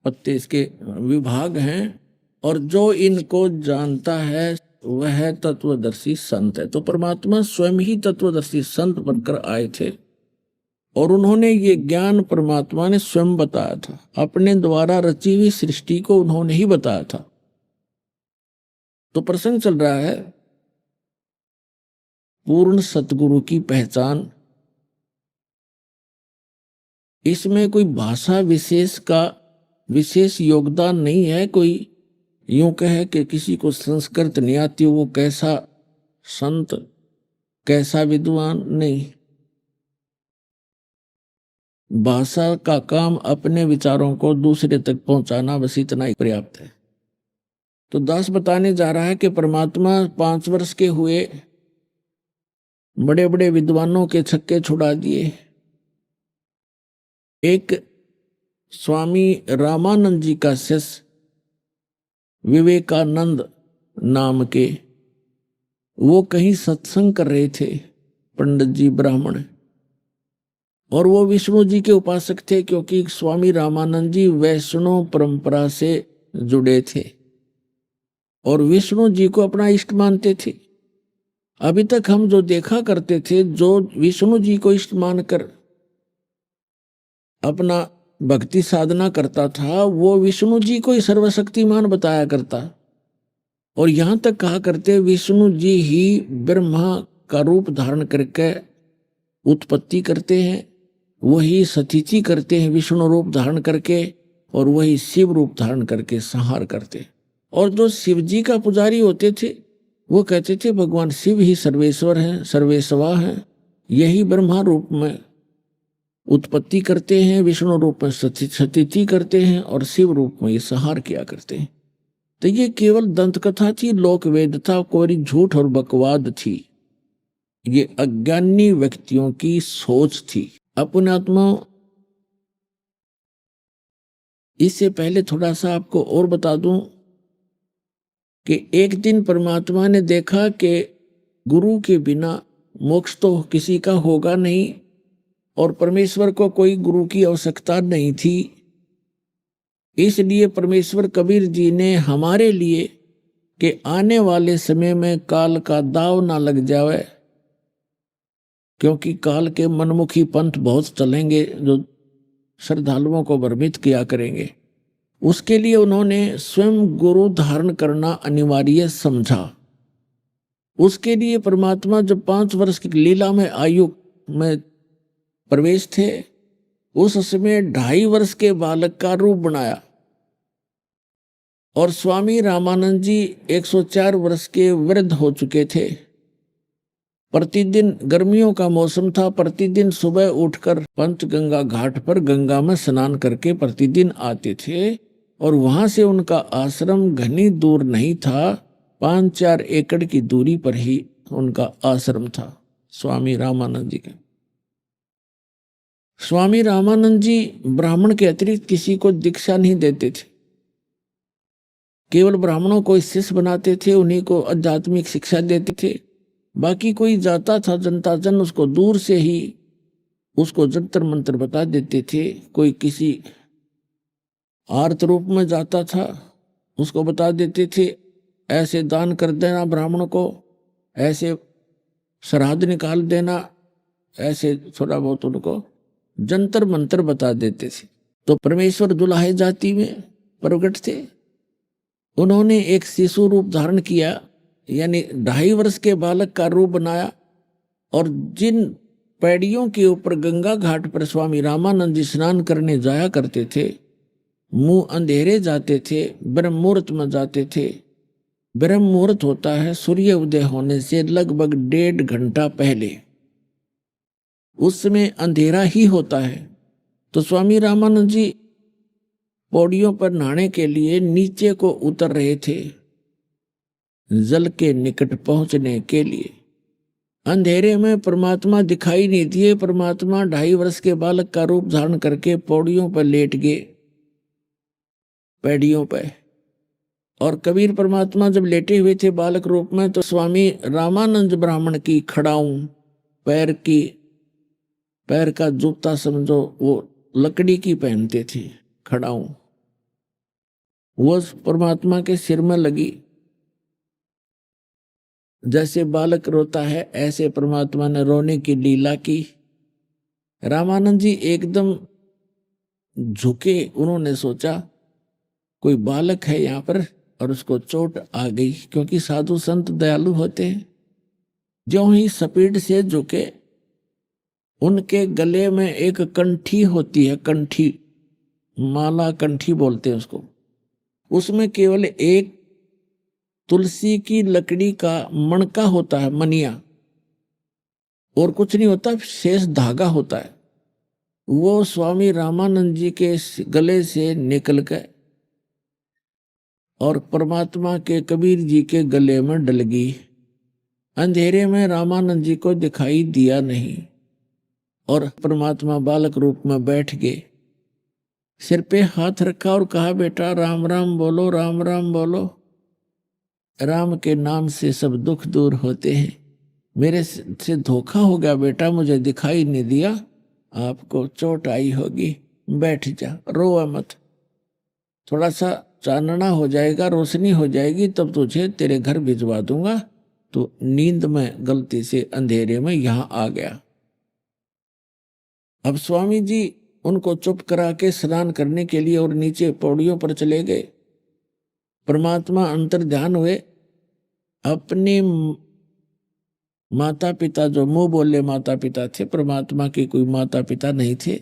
पत्ते इसके विभाग हैं, और जो इनको जानता है वह तत्वदर्शी संत है। तो परमात्मा स्वयं ही तत्वदर्शी संत बनकर आए थे, और उन्होंने ये ज्ञान परमात्मा ने स्वयं बताया था। अपने द्वारा रची हुई सृष्टि को उन्होंने ही बताया था। तो प्रसंग चल रहा है पूर्ण सतगुरु की पहचान इसमें कोई भाषा विशेष का विशेष योगदान नहीं है। कोई यूं कहे कि किसी को संस्कृत नहीं आती वो कैसा संत, कैसा विद्वान, नहीं। भाषा का काम अपने विचारों को दूसरे तक पहुंचाना, बस इतना ही पर्याप्त है। तो दास बताने जा रहा है कि परमात्मा 5 वर्ष के हुए, बड़े बड़े विद्वानों के छक्के छुड़ा दिए। एक स्वामी रामानंद जी का शिष्य विवेकानंद नाम के, वो कहीं सत्संग कर रहे थे, पंडित जी ब्राह्मण, और वो विष्णु जी के उपासक थे, क्योंकि स्वामी रामानंद जी वैष्णव परंपरा से जुड़े थे और विष्णु जी को अपना इष्ट मानते थे। अभी तक हम जो देखा करते थे, जो विष्णु जी को इष्ट मानकर अपना भक्ति साधना करता था, वो विष्णु जी को ही सर्वशक्तिमान बताया करता, और यहां तक कहा करते विष्णु जी ही ब्रह्मा का रूप धारण करके उत्पत्ति करते हैं, वही सतीथि करते हैं विष्णु रूप धारण करके, और वही शिव रूप धारण करके संहार करते हैं। और जो शिव जी का पुजारी होते थे वो कहते थे भगवान शिव ही सर्वेश्वर हैं, सर्वेश्वा हैं, यही ब्रह्मा रूप में उत्पत्ति करते हैं, विष्णु रूप में सतीथि करते हैं, और शिव रूप में ये संहार किया करते हैं। तो ये केवल दंत कथा थी, लोक वेद था, कोई झूठ और बकवाद थी। ये अज्ञानी व्यक्तियों की सोच थी। अपने आत्मा, इससे पहले थोड़ा सा आपको और बता दूं कि एक दिन परमात्मा ने देखा कि गुरु के बिना मोक्ष तो किसी का होगा नहीं, और परमेश्वर को कोई गुरु की आवश्यकता नहीं थी। इसलिए परमेश्वर कबीर जी ने हमारे लिए कि आने वाले समय में काल का दाव ना लग जावे, क्योंकि काल के मनमुखी पंथ बहुत चलेंगे जो श्रद्धालुओं को भ्रमित किया करेंगे, उसके लिए उन्होंने स्वयं गुरु धारण करना अनिवार्य समझा। उसके लिए परमात्मा जब 5 वर्ष की लीला में आयु में प्रवेश थे, उस समय 2.5 वर्ष के बालक का रूप बनाया, और स्वामी रामानंद जी 104 वर्ष के वृद्ध हो चुके थे। प्रतिदिन, गर्मियों का मौसम था, प्रतिदिन सुबह उठकर पंचगंगा घाट पर गंगा में स्नान करके प्रतिदिन आते थे, और वहां से उनका आश्रम घनी दूर नहीं था, 5-4 एकड़ की दूरी पर ही उनका आश्रम था स्वामी रामानंद जी का। स्वामी रामानंद जी ब्राह्मण के अतिरिक्त किसी को दीक्षा नहीं देते थे, केवल ब्राह्मणों को शिष्य बनाते थे, उन्हीं को आध्यात्मिक शिक्षा देते थे। बाकी कोई जाता था जनता जन, उसको दूर से ही उसको जंतर मंत्र बता देते थे। कोई किसी आर्त रूप में जाता था, उसको बता देते थे ऐसे दान कर देना ब्राह्मण को, ऐसे श्राद्ध निकाल देना, ऐसे थोड़ा बहुत उनको जंतर मंत्र बता देते थे। तो परमेश्वर दुलाहे जाति में प्रकट थे। उन्होंने एक शिशु रूप धारण किया, यानी 2.5 वर्ष के बालक का रूप बनाया, और जिन पैड़ियों के ऊपर गंगा घाट पर स्वामी रामानंद जी स्नान करने जाया करते थे, मुंह अंधेरे जाते थे, ब्रह्म मुहूर्त में जाते थे। ब्रह्म मुहूर्त होता है सूर्य उदय होने से लगभग 1.5 घंटा पहले, उस समय अंधेरा ही होता है। तो स्वामी रामानंद जी पौड़ियों पर नहाने के लिए नीचे को उतर रहे थे, जल के निकट पहुंचने के लिए। अंधेरे में परमात्मा दिखाई नहीं दिए। परमात्मा 2.5 वर्ष के बालक का रूप धारण करके पौड़ियों पर लेट गए, पैड़ियों पर। और कबीर परमात्मा जब लेटे हुए थे बालक रूप में, तो स्वामी रामानंद ब्राह्मण की खड़ाऊं, पैर का जूता समझो, वो लकड़ी की पहनते थे खड़ाऊं, वो परमात्मा के सिर में लगी। जैसे बालक रोता है ऐसे परमात्मा ने रोने की लीला की। रामानंद जी एकदम झुके, उन्होंने सोचा कोई बालक है यहाँ पर और उसको चोट आ गई, क्योंकि साधु संत दयालु होते हैं। ज्यों ही स्पीड से झुके, उनके गले में एक कंठी होती है, कंठी, माला कंठी बोलते हैं उसको। उसमें केवल एक तुलसी की लकड़ी का मणका होता है, मनिया, और कुछ नहीं होता, शेष धागा होता है। वो स्वामी रामानंद जी के गले से निकल गए और परमात्मा के कबीर जी के गले में डल गई। अंधेरे में रामानंद जी को दिखाई दिया नहीं और परमात्मा बालक रूप में बैठ गए। सिर पे हाथ रखा और कहा, बेटा राम राम बोलो, राम राम बोलो। राम के नाम से सब दुख दूर होते हैं। मेरे से धोखा हो गया बेटा, मुझे दिखाई नहीं दिया, आपको चोट आई होगी, बैठ जा, रोवा मत, थोड़ा सा चानना हो जाएगा, रोशनी हो जाएगी, तब तुझे तेरे घर भिजवा दूंगा। तो नींद में गलती से अंधेरे में यहां आ गया। अब स्वामी जी उनको चुप करा के स्नान करने के लिए और नीचे पौड़ियों पर चले गए। परमात्मा अंतर ध्यान हुए। अपने माता पिता, जो मुंह बोले माता पिता थे, परमात्मा के कोई माता पिता नहीं थे।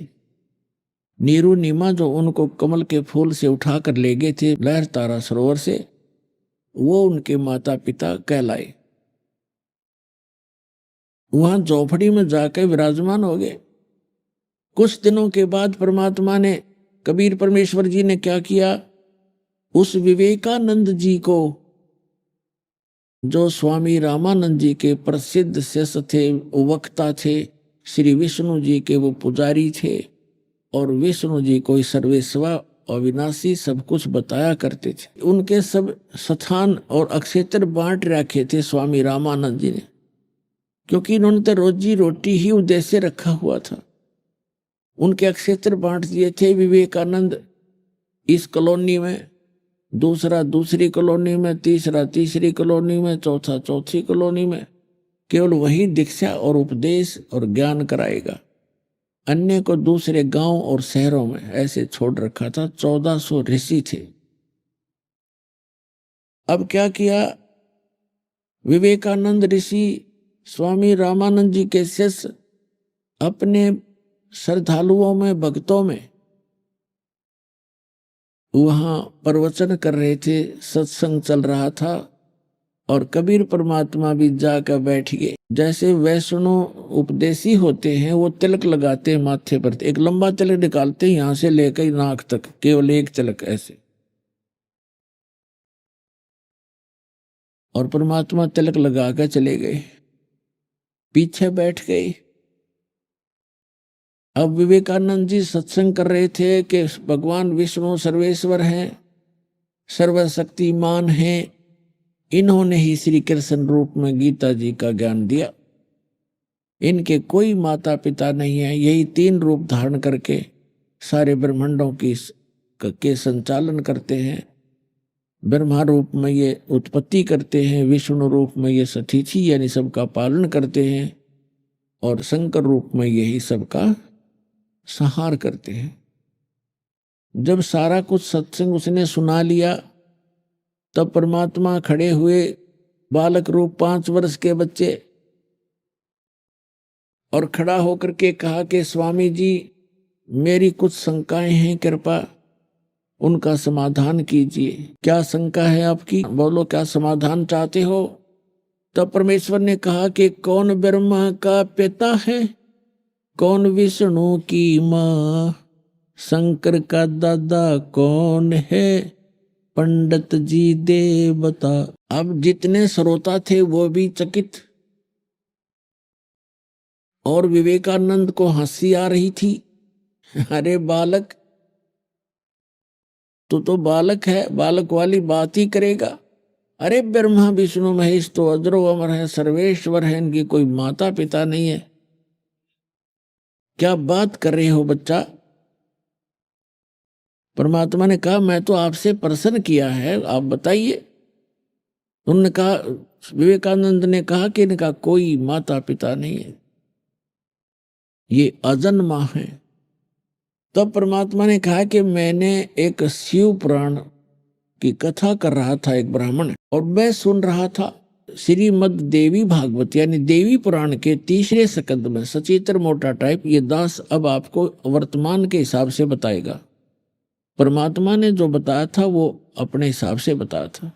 नीरू नीमा जो उनको कमल के फूल से उठाकर ले गए थे लहर तारा सरोवर से, वो उनके माता पिता कहलाए। वहां झोपड़ी में जाकर विराजमान हो गए। कुछ दिनों के बाद परमात्मा ने, कबीर परमेश्वर जी ने क्या किया, उस विवेकानंद जी को, जो स्वामी रामानंद जी के प्रसिद्ध शिष्य थे, वक्ता थे, श्री विष्णु जी के वो पुजारी थे, और विष्णु जी कोई सर्वेश्वर अविनाशी सब कुछ बताया करते थे। उनके सब स्थान और अक्षेत्र बांट रखे थे स्वामी रामानंद जी ने, क्योंकि इन्होंने तो रोजी रोटी ही उद्देश्य रखा हुआ था। उनके अक्षेत्र बांट दिए थे। विवेकानंद इस कॉलोनी में, दूसरा दूसरी कॉलोनी में, तीसरा तीसरी कॉलोनी में, चौथा चौथी कॉलोनी में। केवल वही दीक्षा और उपदेश और ज्ञान कराएगा, अन्य को दूसरे गांव और शहरों में ऐसे छोड़ रखा था। 1400 ऋषि थे। अब क्या किया, विवेकानंद ऋषि स्वामी रामानंद जी के शिष्य अपने श्रद्धालुओं में, भक्तों में वहां प्रवचन कर रहे थे, सत्संग चल रहा था, और कबीर परमात्मा भी जाकर बैठ गए। जैसे वैष्णव उपदेशी होते हैं, वो तिलक लगाते हैं माथे पर, एक लंबा तिलक निकालते हैं यहां से लेकर नाक तक, केवल एक तिलक ऐसे, और परमात्मा तिलक लगाकर चले गए, पीछे बैठ गए। अब विवेकानंद जी सत्संग कर रहे थे कि भगवान विष्णु सर्वेश्वर हैं, सर्वशक्तिमान हैं। इन्होंने ही श्री कृष्ण रूप में गीता जी का ज्ञान दिया। इनके कोई माता पिता नहीं है, यही 3 रूप धारण करके सारे ब्रह्मांडों के संचालन करते हैं। ब्रह्मा रूप में ये उत्पत्ति करते हैं, विष्णु रूप में ये सतीथि यानी सबका पालन करते हैं, और शंकर रूप में यही सबका संहार करते हैं। जब सारा कुछ सत्संग उसने सुना लिया, तब परमात्मा खड़े हुए, बालक रूप 5 वर्ष के बच्चे, और खड़ा होकर के कहा कि स्वामी जी, मेरी कुछ शंकाएं हैं, कृपा उनका समाधान कीजिए। क्या शंका है आपकी, बोलो, क्या समाधान चाहते हो? तब परमेश्वर ने कहा कि कौन ब्रह्मा का पिता है, कौन विष्णु की माँ, शंकर का दादा कौन है, पंडित जी दे बता। अब जितने श्रोता थे वो भी चकित, और विवेकानंद को हंसी आ रही थी। अरे बालक, तू तो बालक है, बालक वाली बात ही करेगा। अरे ब्रह्मा विष्णु महेश तो अजरो अमर है, सर्वेश्वर है, इनकी कोई माता पिता नहीं है, क्या बात कर रहे हो बच्चा? परमात्मा ने कहा, मैं तो आपसे प्रश्न किया है, आप बताइए। उन्होंने कहा, विवेकानंद ने कहा कि इनका कोई माता पिता नहीं है, ये अजन्मा है। तब परमात्मा ने कहा कि मैंने एक शिव पुराण की कथा कर रहा था, एक ब्राह्मण, और मैं सुन रहा था। श्रीमद देवी भागवत यानी देवी पुराण के तीसरे स्कंद में सचित्र मोटा टाइप ये दास अब आपको वर्तमान के हिसाब से बताएगा। परमात्मा ने जो बताया था वो अपने हिसाब से बताया था।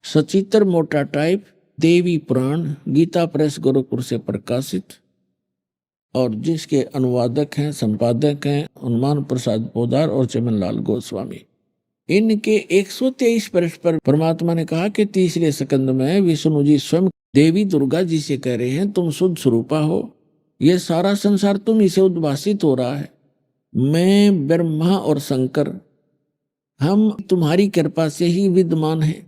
सचित्र मोटा टाइप देवी पुराण गीता प्रेस गोरखपुर से प्रकाशित और जिसके अनुवादक हैं संपादक हैं हनुमान प्रसाद पोदार और चमनलाल गोस्वामी। इनके 123 पृष्ठ पर परमात्मा ने कहा कि तीसरे स्कंद में विष्णु जी स्वयं देवी दुर्गा जी से कह रहे हैं तुम शुद्ध स्वरूपा हो, यह सारा संसार तुम ही से उद्भासित हो रहा है। मैं ब्रह्मा और शंकर हम तुम्हारी कृपा से ही विद्यमान हैं।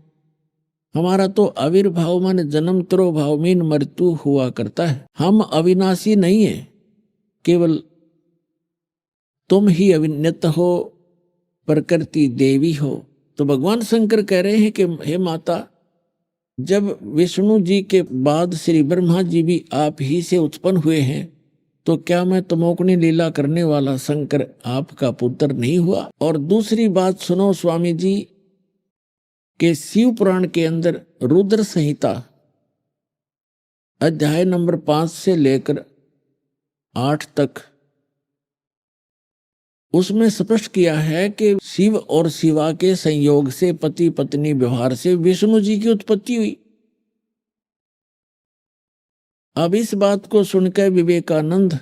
हमारा तो आविर्भाव माने जन्म तिरोभाव मीन मृत्यु हुआ करता है। हम अविनाशी नहीं है, केवल तुम ही अविन्यत हो, प्रकृति देवी हो। तो भगवान शंकर कह रहे हैं कि हे माता, जब विष्णु जी के बाद श्री ब्रह्मा जी भी आप ही से उत्पन्न हुए हैं तो क्या मैं तमोगुणी लीला करने वाला शंकर आपका पुत्र नहीं हुआ? और दूसरी बात सुनो स्वामी जी के शिव पुराण के अंदर रुद्र संहिता अध्याय नंबर 5 से लेकर 8 तक उसमें स्पष्ट किया है कि शिव और शिवा के संयोग से पति पत्नी व्यवहार से विष्णु जी की उत्पत्ति हुई। अब इस बात को सुनकर विवेकानंद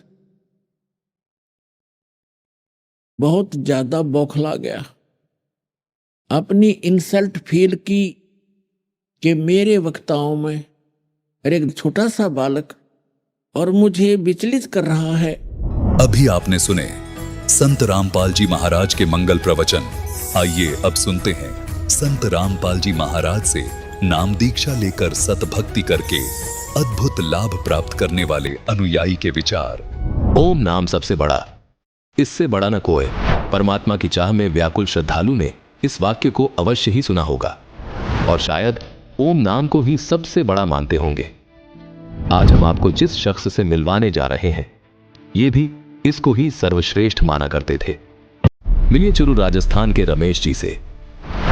बहुत ज्यादा बौखला गया, अपनी इंसल्ट फील की कि मेरे वक्ताओं में एक छोटा सा बालक और मुझे विचलित कर रहा है। अभी आपने सुने संत रामपाल जी महाराज के मंगल प्रवचन। आइए अब सुनते हैं संत रामपाल जी महाराज से नाम दीक्षा लेकर सतभक्ति करके अद्भुत लाभ प्राप्त करने वाले अनुयायी के विचार। ओम नाम सबसे बड़ा, इससे बड़ा न कोई। परमात्मा की चाह में व्याकुल श्रद्धालु ने इस वाक्य को अवश्य ही सुना होगा और शायद ओम नाम को ही सबसे बड़ा मानते होंगे। आज हम आपको जिस शख्स से मिलवाने जा रहे हैं ये भी इसको ही सर्वश्रेष्ठ माना करते थे। मिलिए चुरू राजस्थान के रमेश जी से,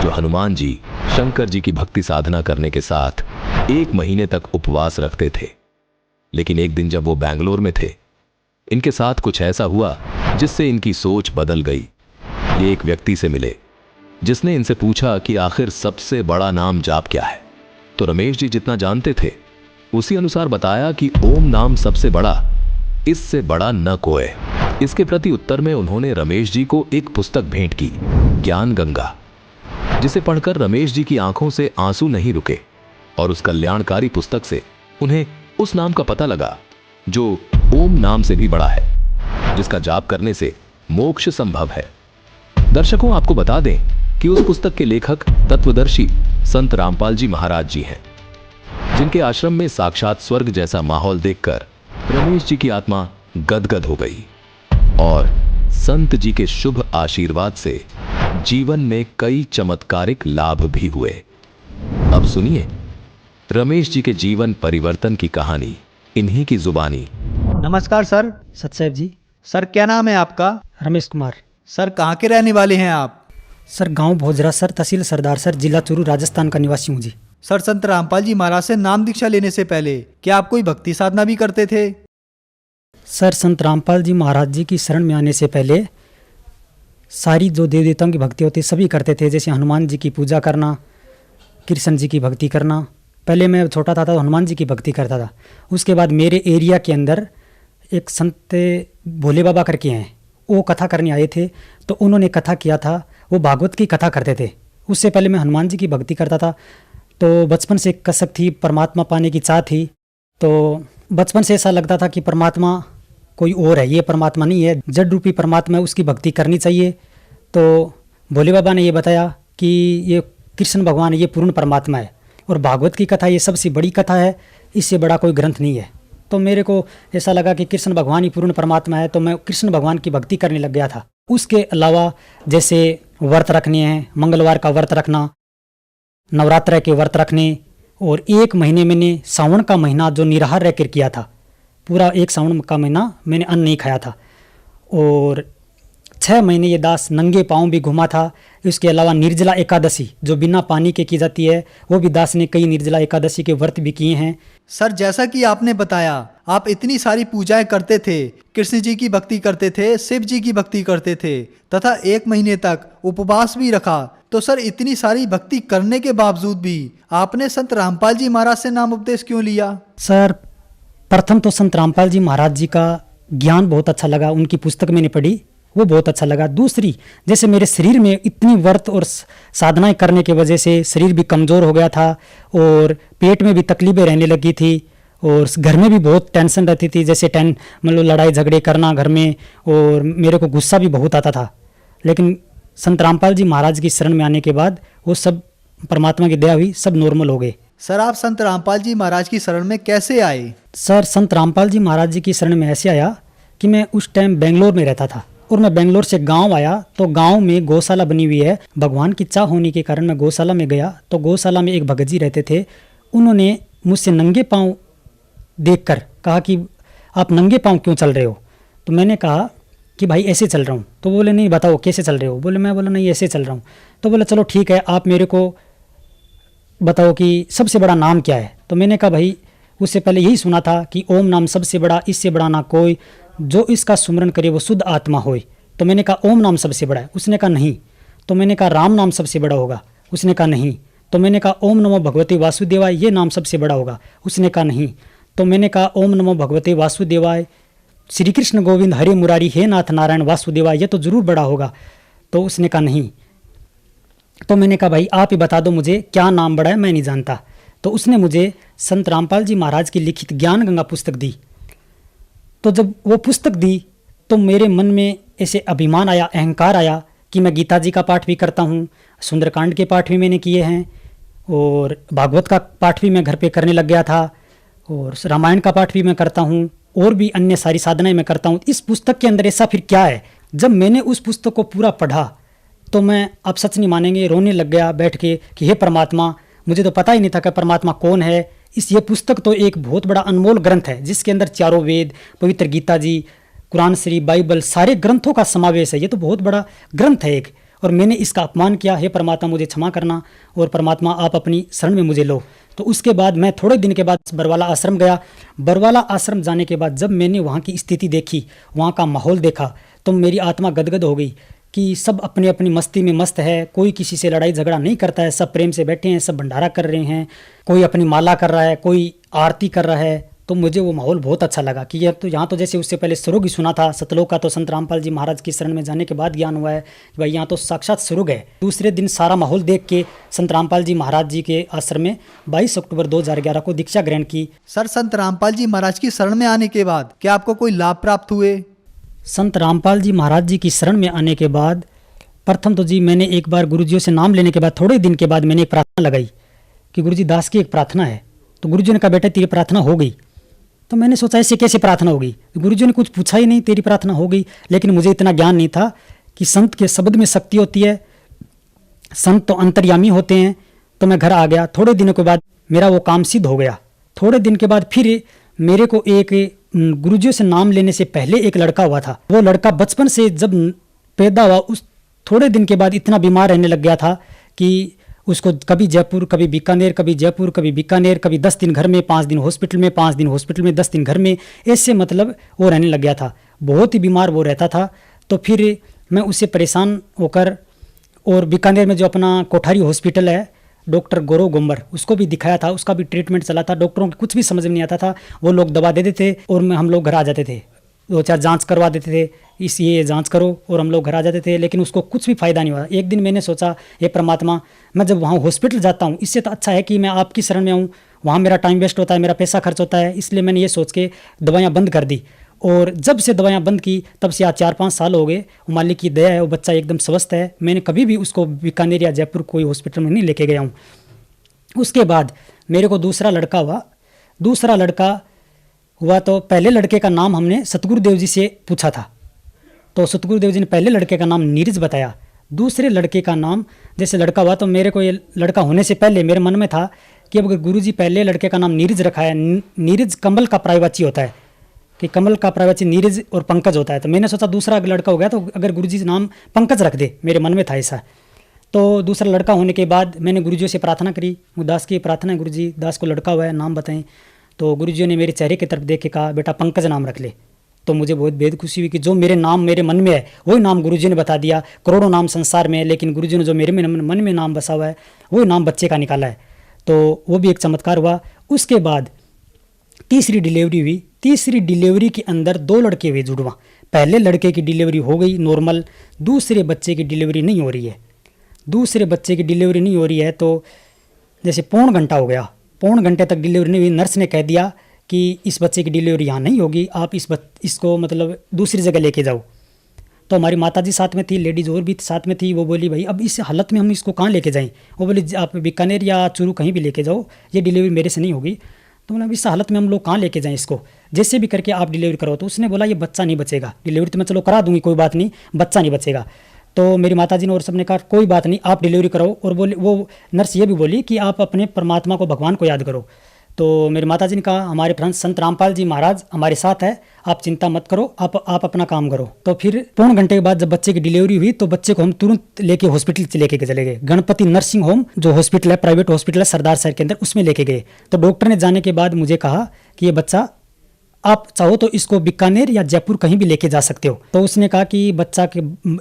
जो हनुमान जी शंकर जी की भक्ति साधना करने के साथ 1 महीने तक उपवास रखते थे। लेकिन एक दिन जब वो बैंगलोर में थे, इनके साथ कुछ ऐसा हुआ जिससे इनकी सोच बदल गई। ये एक व्यक्ति से मिले जिसने इनसे पूछा कि आखिर सबसे बड़ा नाम जाप क्या है। तो रमेश जी जितना जानते थे उसी अनुसार बताया कि ओम नाम सबसे बड़ा, इससे बड़ा न कोई। इसके प्रति उत्तर में उन्होंने रमेश जी को एक पुस्तक भेंट की, ज्ञान गंगा, जिसे पढ़कर रमेश जी की आंखों से आंसू नहीं रुके और उस कल्याणकारी पुस्तक से उन्हें उस नाम का पता लगा जो ओम नाम से भी बड़ा है, जिसका जाप करने से मोक्ष संभव है। दर्शकों, आपको बता दें कि उस पुस्तक के लेखक तत्वदर्शी संत रामपाल जी महाराज जी हैं, जिनके आश्रम में साक्षात स्वर्ग जैसा माहौल देखकर रमेश जी की आत्मा गदगद हो गई और संत जी के शुभ आशीर्वाद से जीवन में कई चमत्कारिक लाभ भी हुए। अब सुनिए रमेश जी के जीवन परिवर्तन की कहानी इन्हीं की जुबानी। नमस्कार सर। सतसाहेब जी। सर क्या नाम है आपका? रमेश कुमार। सर कहाँ के रहने वाले हैं आप? सर गांव भोजरा सर, तहसील सरदार सर, जिला चूरू, राजस्थान का निवासी हूँ जी। सर संत रामपाल जी महाराज से नाम दीक्षा लेने से पहले क्या आप कोई भक्ति साधना भी करते थे? सर संत रामपाल जी महाराज जी की शरण में आने से पहले सारी जो देव देवताओं की भक्ति होती सभी करते थे, जैसे हनुमान जी की पूजा करना, कृष्ण जी की भक्ति करना। पहले मैं छोटा था तो हनुमान जी की भक्ति करता था। उसके बाद मेरे एरिया के अंदर एक संत भोले बाबा करके हैं, वो कथा करने आए थे, तो उन्होंने कथा किया था, वो भागवत की कथा करते थे। उससे पहले मैं हनुमान जी की भक्ति करता था। तो बचपन से कसक थी, परमात्मा पाने की चाह थी। तो बचपन से ऐसा लगता था कि परमात्मा कोई और है, ये परमात्मा नहीं है, जड़ रूपी परमात्मा है, उसकी भक्ति करनी चाहिए। तो भोले बाबा ने ये बताया कि ये कृष्ण भगवान है, ये पूर्ण परमात्मा है और भागवत की कथा ये सबसे बड़ी कथा है, इससे बड़ा कोई ग्रंथ नहीं है। तो मेरे को ऐसा लगा कि कृष्ण भगवान ही पूर्ण परमात्मा है, तो मैं कृष्ण भगवान की भक्ति करने लग गया था। उसके अलावा जैसे व्रत रखने हैं, मंगलवार का व्रत रखना, नवरात्र के व्रत रखने, और 1 महीने मैंने सावन का महीना जो निराहार रहकर किया था, पूरा 1 सावन का महीना मैंने अन्न नहीं खाया था। और 6 महीने ये दास नंगे पाँव भी घुमा था। इसके अलावा निर्जला एकादशी जो बिना पानी के की जाती है, वो भी दास ने कई निर्जला एकादशी के व्रत भी किए हैं। सर, जैसा कि आपने बताया, आप इतनी सारी पूजाएं करते थे, कृष्ण जी की भक्ति करते थे, शिव जी की भक्ति करते थे तथा 1 महीने तक उपवास भी रखा। तो सर, इतनी सारी भक्ति करने के बावजूद भी आपने संत रामपाल जी महाराज से नाम उपदेश क्यों लिया? सर, प्रथम तो संत रामपाल जी महाराज जी का ज्ञान बहुत अच्छा लगा, उनकी पुस्तक मैंने पढ़ी, वो बहुत अच्छा लगा। दूसरी, जैसे मेरे शरीर में इतनी व्रत और साधनाएं करने की वजह से शरीर भी कमज़ोर हो गया था और पेट में भी तकलीफें रहने लगी थी और घर में भी बहुत टेंशन रहती थी, जैसे मतलब लड़ाई झगड़े करना घर में, और मेरे को गुस्सा भी बहुत आता था। लेकिन संत रामपाल जी महाराज की शरण में आने के बाद वो सब परमात्मा की दया हुई, सब नॉर्मल हो गए। सर, आप संत रामपाल जी महाराज की शरण में कैसे आए? सर, संत रामपाल जी महाराज जी की शरण में ऐसे आया कि मैं उस टाइम बेंगलोर में रहता था और मैं बेंगलोर से गांव आया तो गांव में गौशाला बनी हुई है। भगवान की चाह होने के कारण मैं गौशाला में गया तो गौशाला में एक भगत जी रहते थे। उन्होंने मुझसे नंगे पाँव देखकर कहा कि आप नंगे पाँव क्यों चल रहे हो? तो मैंने कहा कि भाई ऐसे चल रहा हूँ। तो बोले नहीं, बताओ कैसे चल रहे हो? मैं बोला नहीं, ऐसे चल रहा हूँ। तो बोले चलो ठीक है, आप मेरे को बताओ कि सबसे बड़ा नाम क्या है? तो मैंने कहा भाई, उससे पहले यही सुना था कि ओम नाम सबसे बड़ा, इससे बड़ा ना कोई, जो इसका सुमरन करे वो शुद्ध आत्मा होए। तो मैंने कहा ओम नाम सबसे बड़ा है। उसने कहा नहीं। तो मैंने कहा राम नाम सबसे बड़ा होगा। उसने कहा नहीं। तो मैंने कहा ओम नमो भगवते वासुदेवाय, ये नाम सबसे बड़ा होगा। उसने कहा नहीं। तो मैंने कहा ओम नमो भगवते वासुदेवाय, श्री कृष्ण गोविंद हरे मुरारी, हे नाथ नारायण वासुदेवाय, ये तो जरूर बड़ा होगा। तो उसने कहा नहीं। तो मैंने कहा भाई आप ही बता दो मुझे क्या नाम बड़ा है, मैं नहीं जानता। तो उसने मुझे संत रामपाल जी महाराज की लिखित ज्ञान गंगा पुस्तक दी। तो जब वो पुस्तक दी तो मेरे मन में ऐसे अभिमान आया, अहंकार आया कि मैं गीता जी का पाठ भी करता हूँ, सुंदरकांड के पाठ भी मैंने किए हैं और भागवत का पाठ भी मैं घर पे करने लग गया था और रामायण का पाठ भी मैं करता हूँ और भी अन्य सारी साधनाएं मैं करता हूँ। इस पुस्तक के अंदर ऐसा फिर क्या है? जब मैंने उस पुस्तक को पूरा पढ़ा तो मैं, आप सच नहीं मानेंगे, रोने लग गया बैठ के कि हे परमात्मा, मुझे तो पता ही नहीं था कि परमात्मा कौन है। ये पुस्तक तो एक बहुत बड़ा अनमोल ग्रंथ है जिसके अंदर चारों वेद, पवित्र गीता जी, कुरान शरीफ, बाइबल, सारे ग्रंथों का समावेश है। ये तो बहुत बड़ा ग्रंथ है एक, और मैंने इसका अपमान किया। हे परमात्मा मुझे क्षमा करना और परमात्मा आप अपनी शरण में मुझे लो। तो उसके बाद मैं थोड़े दिन के बाद बरवाला आश्रम गया। बरवाला आश्रम जाने के बाद जब मैंने वहाँ की स्थिति देखी, वहाँ का माहौल देखा, तो मेरी आत्मा गदगद हो गई कि सब अपनी अपनी मस्ती में मस्त है, कोई किसी से लड़ाई झगड़ा नहीं करता है, सब प्रेम से बैठे हैं, सब भंडारा कर रहे हैं, कोई अपनी माला कर रहा है, कोई आरती कर रहा है। तो मुझे वो माहौल बहुत अच्छा लगा कि यह तो यहाँ तो जैसे उससे पहले स्वर्ग ही सुना था, सतलोक का तो संत रामपाल जी महाराज की शरण में जाने के बाद ज्ञान हुआ है कि भाई यहाँ तो साक्षात स्वर्ग है। दूसरे दिन सारा माहौल देख के संत रामपाल जी महाराज जी के आश्रम में 22 अक्टूबर 2011 को दीक्षा ग्रहण की। सर, संत रामपाल जी महाराज की शरण में आने के बाद क्या आपको कोई लाभ प्राप्त हुए? संत रामपाल जी महाराज जी की शरण में आने के बाद प्रथम तो जी मैंने एक बार गुरुजियों से नाम लेने के बाद थोड़े दिन के बाद मैंने एक प्रार्थना लगाई कि गुरुजी दास की एक प्रार्थना है। तो गुरुजी ने कहा बेटा तेरी प्रार्थना हो गई। तो मैंने सोचा ऐसे कैसे प्रार्थना हो गई? गुरुजी ने कुछ पूछा ही नहीं, तेरी प्रार्थना हो गई। लेकिन मुझे इतना ज्ञान नहीं था कि संत के शब्द में शक्ति होती है, संत तो अंतर्यामी होते हैं। तो मैं घर आ गया। थोड़े दिनों के बाद मेरा वो काम सिद्ध हो गया। थोड़े दिन के बाद फिर मेरे को एक गुरुजियों से नाम लेने से पहले एक लड़का हुआ था। वो लड़का बचपन से जब पैदा हुआ उस थोड़े दिन के बाद इतना बीमार रहने लग गया था कि उसको कभी जयपुर, कभी बीकानेर, कभी जयपुर, कभी बीकानेर, कभी 10 दिन घर में, 5 दिन हॉस्पिटल में, 5 दिन हॉस्पिटल में, 10 दिन घर में, ऐसे मतलब वो रहने लग गया था। बहुत ही बीमार वो रहता था। तो फिर मैं उससे परेशान होकर और बीकानेर में जो अपना कोठारी हॉस्पिटल है, डॉक्टर गौरव गुम्बर, उसको भी दिखाया था। उसका भी ट्रीटमेंट चला था। डॉक्टरों को कुछ भी समझ में नहीं आता था। वो लोग दवा दे देते और हम लोग घर आ जाते थे। 2-4 जांच करवा देते थे, ये जांच करो, और हम लोग घर आ जाते थे। लेकिन उसको कुछ भी फ़ायदा नहीं हुआ। एक दिन मैंने सोचा हे परमात्मा, मैं जब वहाँ हॉस्पिटल जाता हूँ इससे तो अच्छा है कि मैं आपकी शरण में आऊँ। वहाँ मेरा टाइम वेस्ट होता है, मेरा पैसा खर्च होता है। इसलिए मैंने ये सोच के दवाइयाँ बंद कर दी। और जब से दवाइयाँ बंद की तब से आज 4-5 साल हो गए। मालिक की दया है, वो बच्चा एकदम स्वस्थ है। मैंने कभी भी उसको बीकानेर या जयपुर कोई हॉस्पिटल में नहीं लेके गया हूँ। उसके बाद मेरे को दूसरा लड़का हुआ। दूसरा लड़का हुआ तो पहले लड़के का नाम हमने सतगुरुदेव जी से पूछा था। तो सतगुरुदेव जी ने पहले लड़के का नाम नीरज बताया। दूसरे लड़के का नाम जैसे लड़का हुआ तो मेरे को ये लड़का होने से पहले मेरे मन में था कि अब अगर गुरुजी पहले लड़के का नाम नीरज रखा है, नीरज कमल का पर्यायवाची होता है, कि कमल का पर्यायवाची नीरज और पंकज होता है। तो मैंने सोचा दूसरा लड़का हो गया तो अगर गुरुजी नाम पंकज रख दे, मेरे मन में था ऐसा। तो दूसरा लड़का होने के बाद मैंने गुरुजियों से प्रार्थना करी, दास की प्रार्थना है, गुरुजी दास को लड़का हुआ है, नाम बताएं। तो गुरुजियों ने मेरे चेहरे की तरफ देख के कहा बेटा पंकज नाम रख ले। तो मुझे बहुत बेहद खुशी हुई कि जो मेरे नाम मेरे मन में है वही नाम गुरुजी ने बता दिया। करोड़ों नाम संसार में है, लेकिन गुरुजी ने जो मेरे मन में नाम बसा हुआ है वही नाम बच्चे का निकाला है। तो वो भी एक चमत्कार हुआ। उसके बाद तीसरी डिलीवरी हुई। तीसरी डिलीवरी के अंदर 2 लड़के हुए जुड़वा। पहले लड़के की डिलीवरी हो गई नॉर्मल, दूसरे बच्चे की डिलीवरी नहीं हो रही है। दूसरे बच्चे की डिलीवरी नहीं हो रही है तो जैसे पौन घंटा हो गया, पौन घंटे तक डिलीवरी नहीं हुई। नर्स ने कह दिया कि इस बच्चे की डिलीवरी यहाँ नहीं होगी, आप इसको मतलब दूसरी जगह लेके जाओ। तो हमारी माताजी साथ में थी, लेडीज़ और भी साथ में थी। वो बोली भाई अब इस हालत में हम इसको कहाँ लेके जाएं। वो बोली आप बीकानेर या चूरू कहीं भी लेके जाओ, ये डिलीवरी मेरे से नहीं होगी। तो मतलब इस हालत में हम लोग कहाँ लेके जाएं इसको, जैसे भी करके आप डिलीवरी करो। तो उसने बोला ये बच्चा नहीं बचेगा, डिलीवरी तो मैं चलो करा दूंगी कोई बात नहीं, बच्चा नहीं बचेगा। तो मेरी माताजी ने और सबने कहा कोई बात नहीं आप डिलीवरी कराओ। और बोले वो नर्स ये भी बोली कि आप अपने परमात्मा को भगवान को याद करो। तो मेरी माताजी ने कहा हमारे फ्रेंड संत रामपाल जी महाराज हमारे साथ है, आप चिंता मत करो, आप अपना काम करो। तो फिर पौन घंटे के बाद जब बच्चे की डिलीवरी हुई तो बच्चे को हम तुरंत लेके हॉस्पिटल लेके चले गए। गणपति नर्सिंग होम जो हॉस्पिटल है, प्राइवेट हॉस्पिटल है सरदार शहर के अंदर, उसमें लेके गए। तो डॉक्टर ने जाने के बाद मुझे कहा कि ये बच्चा आप चाहो तो इसको बीकानेर या जयपुर कहीं भी लेके जा सकते हो। तो उसने कहा कि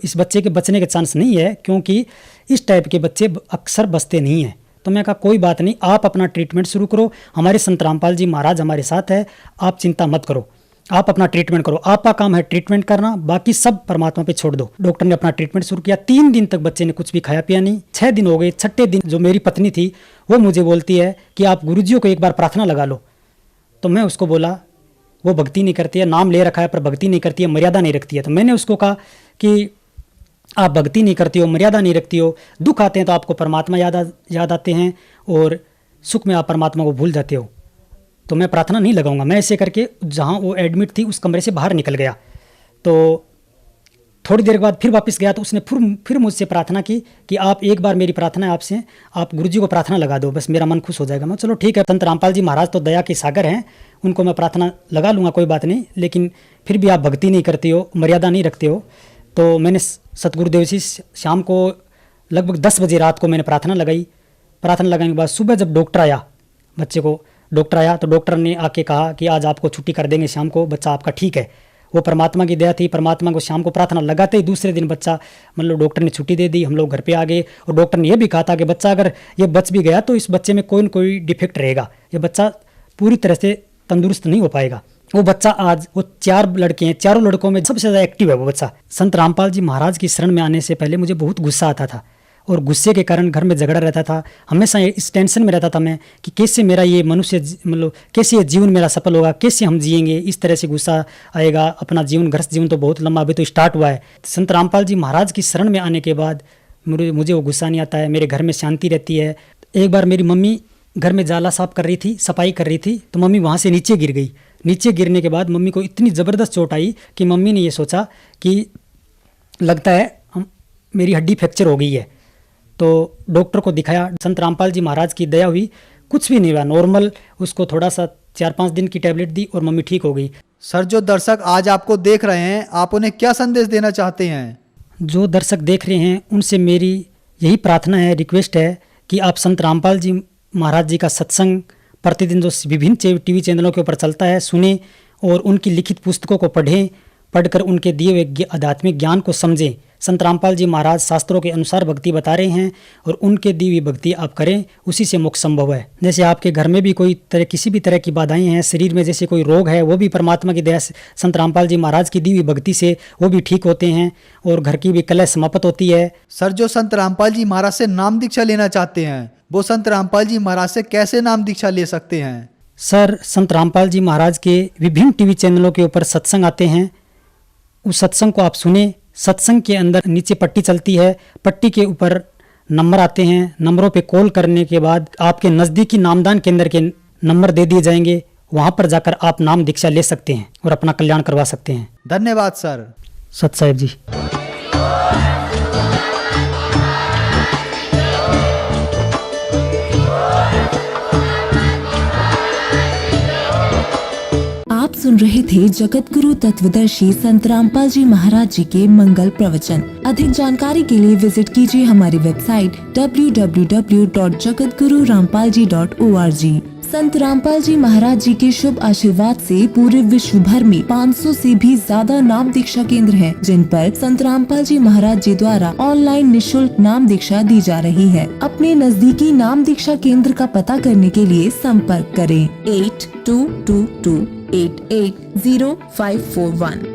इस बच्चे के बचने के चांस नहीं है, क्योंकि इस टाइप के बच्चे अक्सर बचते नहीं हैं। तो मैं कहा कोई बात नहीं, आप अपना ट्रीटमेंट शुरू करो, हमारे संत रामपाल जी महाराज हमारे साथ है, आप चिंता मत करो, आप अपना ट्रीटमेंट करो, आपका काम है ट्रीटमेंट करना, बाकी सब परमात्मा पे छोड़ दो। डॉक्टर ने अपना ट्रीटमेंट शुरू किया। 3 दिन तक बच्चे ने कुछ भी खाया पिया नहीं। 6 दिन हो गए। 6ठे दिन जो मेरी पत्नी थी वो मुझे बोलती है कि आप गुरुजियों को एक बार प्रार्थना लगा लो। तो मैं उसको बोला वो भक्ति नहीं करती है, नाम ले रखा है पर भक्ति नहीं करती है, मर्यादा नहीं रखती है। तो मैंने उसको कहा कि आप भक्ति नहीं करती हो, मर्यादा नहीं रखती हो, दुख आते हैं तो आपको परमात्मा याद आते हैं और सुख में आप परमात्मा को भूल जाते हो, तो मैं प्रार्थना नहीं लगाऊंगा। मैं ऐसे करके जहाँ वो एडमिट थी उस कमरे से बाहर निकल गया। तो थोड़ी देर के बाद फिर वापस गया तो उसने फिर मुझसे प्रार्थना की कि आप एक बार मेरी प्रार्थना है आपसे, आप गुरुजी को प्रार्थना लगा दो, बस मेरा मन खुश हो जाएगा। मैं चलो ठीक है, संत रामपाल जी महाराज तो दया के सागर हैं, उनको मैं प्रार्थना लगा लूँगा कोई बात नहीं, लेकिन फिर भी आप भक्ति नहीं करती हो, मर्यादा नहीं रखते हो। तो मैंने सतगुरुदेव जी शाम को लगभग 10 बजे रात को मैंने प्रार्थना लगाई। प्रार्थना लगाने के बाद सुबह जब डॉक्टर आया, बच्चे को डॉक्टर आया तो डॉक्टर ने आके कहा कि आज आपको छुट्टी कर देंगे, शाम को बच्चा आपका ठीक है। वो परमात्मा की दया थी। परमात्मा को शाम को प्रार्थना लगाते ही दूसरे दिन बच्चा मतलब डॉक्टर ने छुट्टी दे दी, हम लोग घर पे आ गए। और डॉक्टर ने यह भी कहा था कि बच्चा अगर ये बच भी गया तो इस बच्चे में कोई न कोई डिफेक्ट रहेगा, ये बच्चा पूरी तरह से तंदुरुस्त नहीं हो पाएगा। वो बच्चा आज वो 4 लड़के हैं, चारों लड़कों में सबसे ज़्यादा एक्टिव है वो बच्चा। संत रामपाल जी महाराज की शरण में आने से पहले मुझे बहुत गुस्सा आता था और गुस्से के कारण घर में झगड़ा रहता था। हमेशा इस टेंशन में रहता था मैं कि कैसे मेरा ये मनुष्य मतलब कैसे ये जीवन मेरा सफल होगा, कैसे हम जिएंगे, इस तरह से गुस्सा आएगा। अपना जीवन गृहस्थ जीवन तो बहुत लंबा अभी तो स्टार्ट हुआ है। संत रामपाल जी महाराज की शरण में आने के बाद मुझे वो गुस्सा नहीं आता है, मेरे घर में शांति रहती है। एक बार मेरी मम्मी घर में जाला साफ कर रही थी, सफाई कर रही थी, तो मम्मी वहाँ से नीचे गिर गई। नीचे गिरने के बाद मम्मी को इतनी ज़बरदस्त चोट आई कि मम्मी ने ये सोचा कि लगता है मेरी हड्डी फ्रैक्चर हो गई है। तो डॉक्टर को दिखाया, संत रामपाल जी महाराज की दया हुई, कुछ भी नहीं हुआ, नॉर्मल। उसको थोड़ा सा 4-5 दिन की टैबलेट दी और मम्मी ठीक हो गई। सर, जो दर्शक आज आपको देख रहे हैं, आप उन्हें क्या संदेश देना चाहते हैं? जो दर्शक देख रहे हैं उनसे मेरी यही प्रार्थना है, रिक्वेस्ट है कि आप संत रामपाल जी महाराज जी का सत्संग प्रतिदिन जो विभिन्न टीवी चैनलों के ऊपर चलता है सुने और उनकी लिखित पुस्तकों को पढ़ें, पढ़कर उनके दिए हुए आध्यात्मिक ज्ञान को समझें। संत रामपाल जी महाराज शास्त्रों के अनुसार भक्ति बता रहे हैं और उनके दी हुई भक्ति आप करें, उसी से मोक्ष संभव है। जैसे आपके घर में भी किसी भी तरह की बाधाएं हैं, शरीर में जैसे कोई रोग है, वो भी परमात्मा की दया से संत रामपाल जी महाराज की दी हुई भक्ति से वो भी ठीक होते हैं और घर की भी कलह समाप्त होती है। सर, जो संत रामपाल जी महाराज से नाम दीक्षा लेना चाहते हैं, वो संत रामपाल जी महाराज से कैसे नाम दीक्षा ले सकते हैं? सर, संत रामपाल जी महाराज के विभिन्न टीवी चैनलों के ऊपर सत्संग आते हैं, उस सत्संग को आप सुने। सत्संग के अंदर नीचे पट्टी चलती है, पट्टी के ऊपर नंबर आते हैं, नंबरों पे कॉल करने के बाद आपके नज़दीकी नामदान केंद्र के नंबर दे दिए जाएंगे, वहां पर जाकर आप नाम दीक्षा ले सकते हैं और अपना कल्याण करवा सकते हैं। धन्यवाद सर। सत साहिब जी। आप सुन रहे थे जगत गुरु तत्वदर्शी संत रामपाल जी महाराज जी के मंगल प्रवचन। अधिक जानकारी के लिए विजिट कीजिए हमारी वेबसाइट www.jagatgururampalji.org। संत रामपाल जी महाराज जी के शुभ आशीर्वाद से पूरे विश्व भर में 500 से भी ज्यादा नाम दीक्षा केंद्र हैं, जिन पर संत रामपाल जी महाराज जी द्वारा ऑनलाइन निशुल्क नाम दीक्षा दी जा रही है। अपने नजदीकी नाम दीक्षा केंद्र का पता करने के लिए संपर्क करें 8222880541।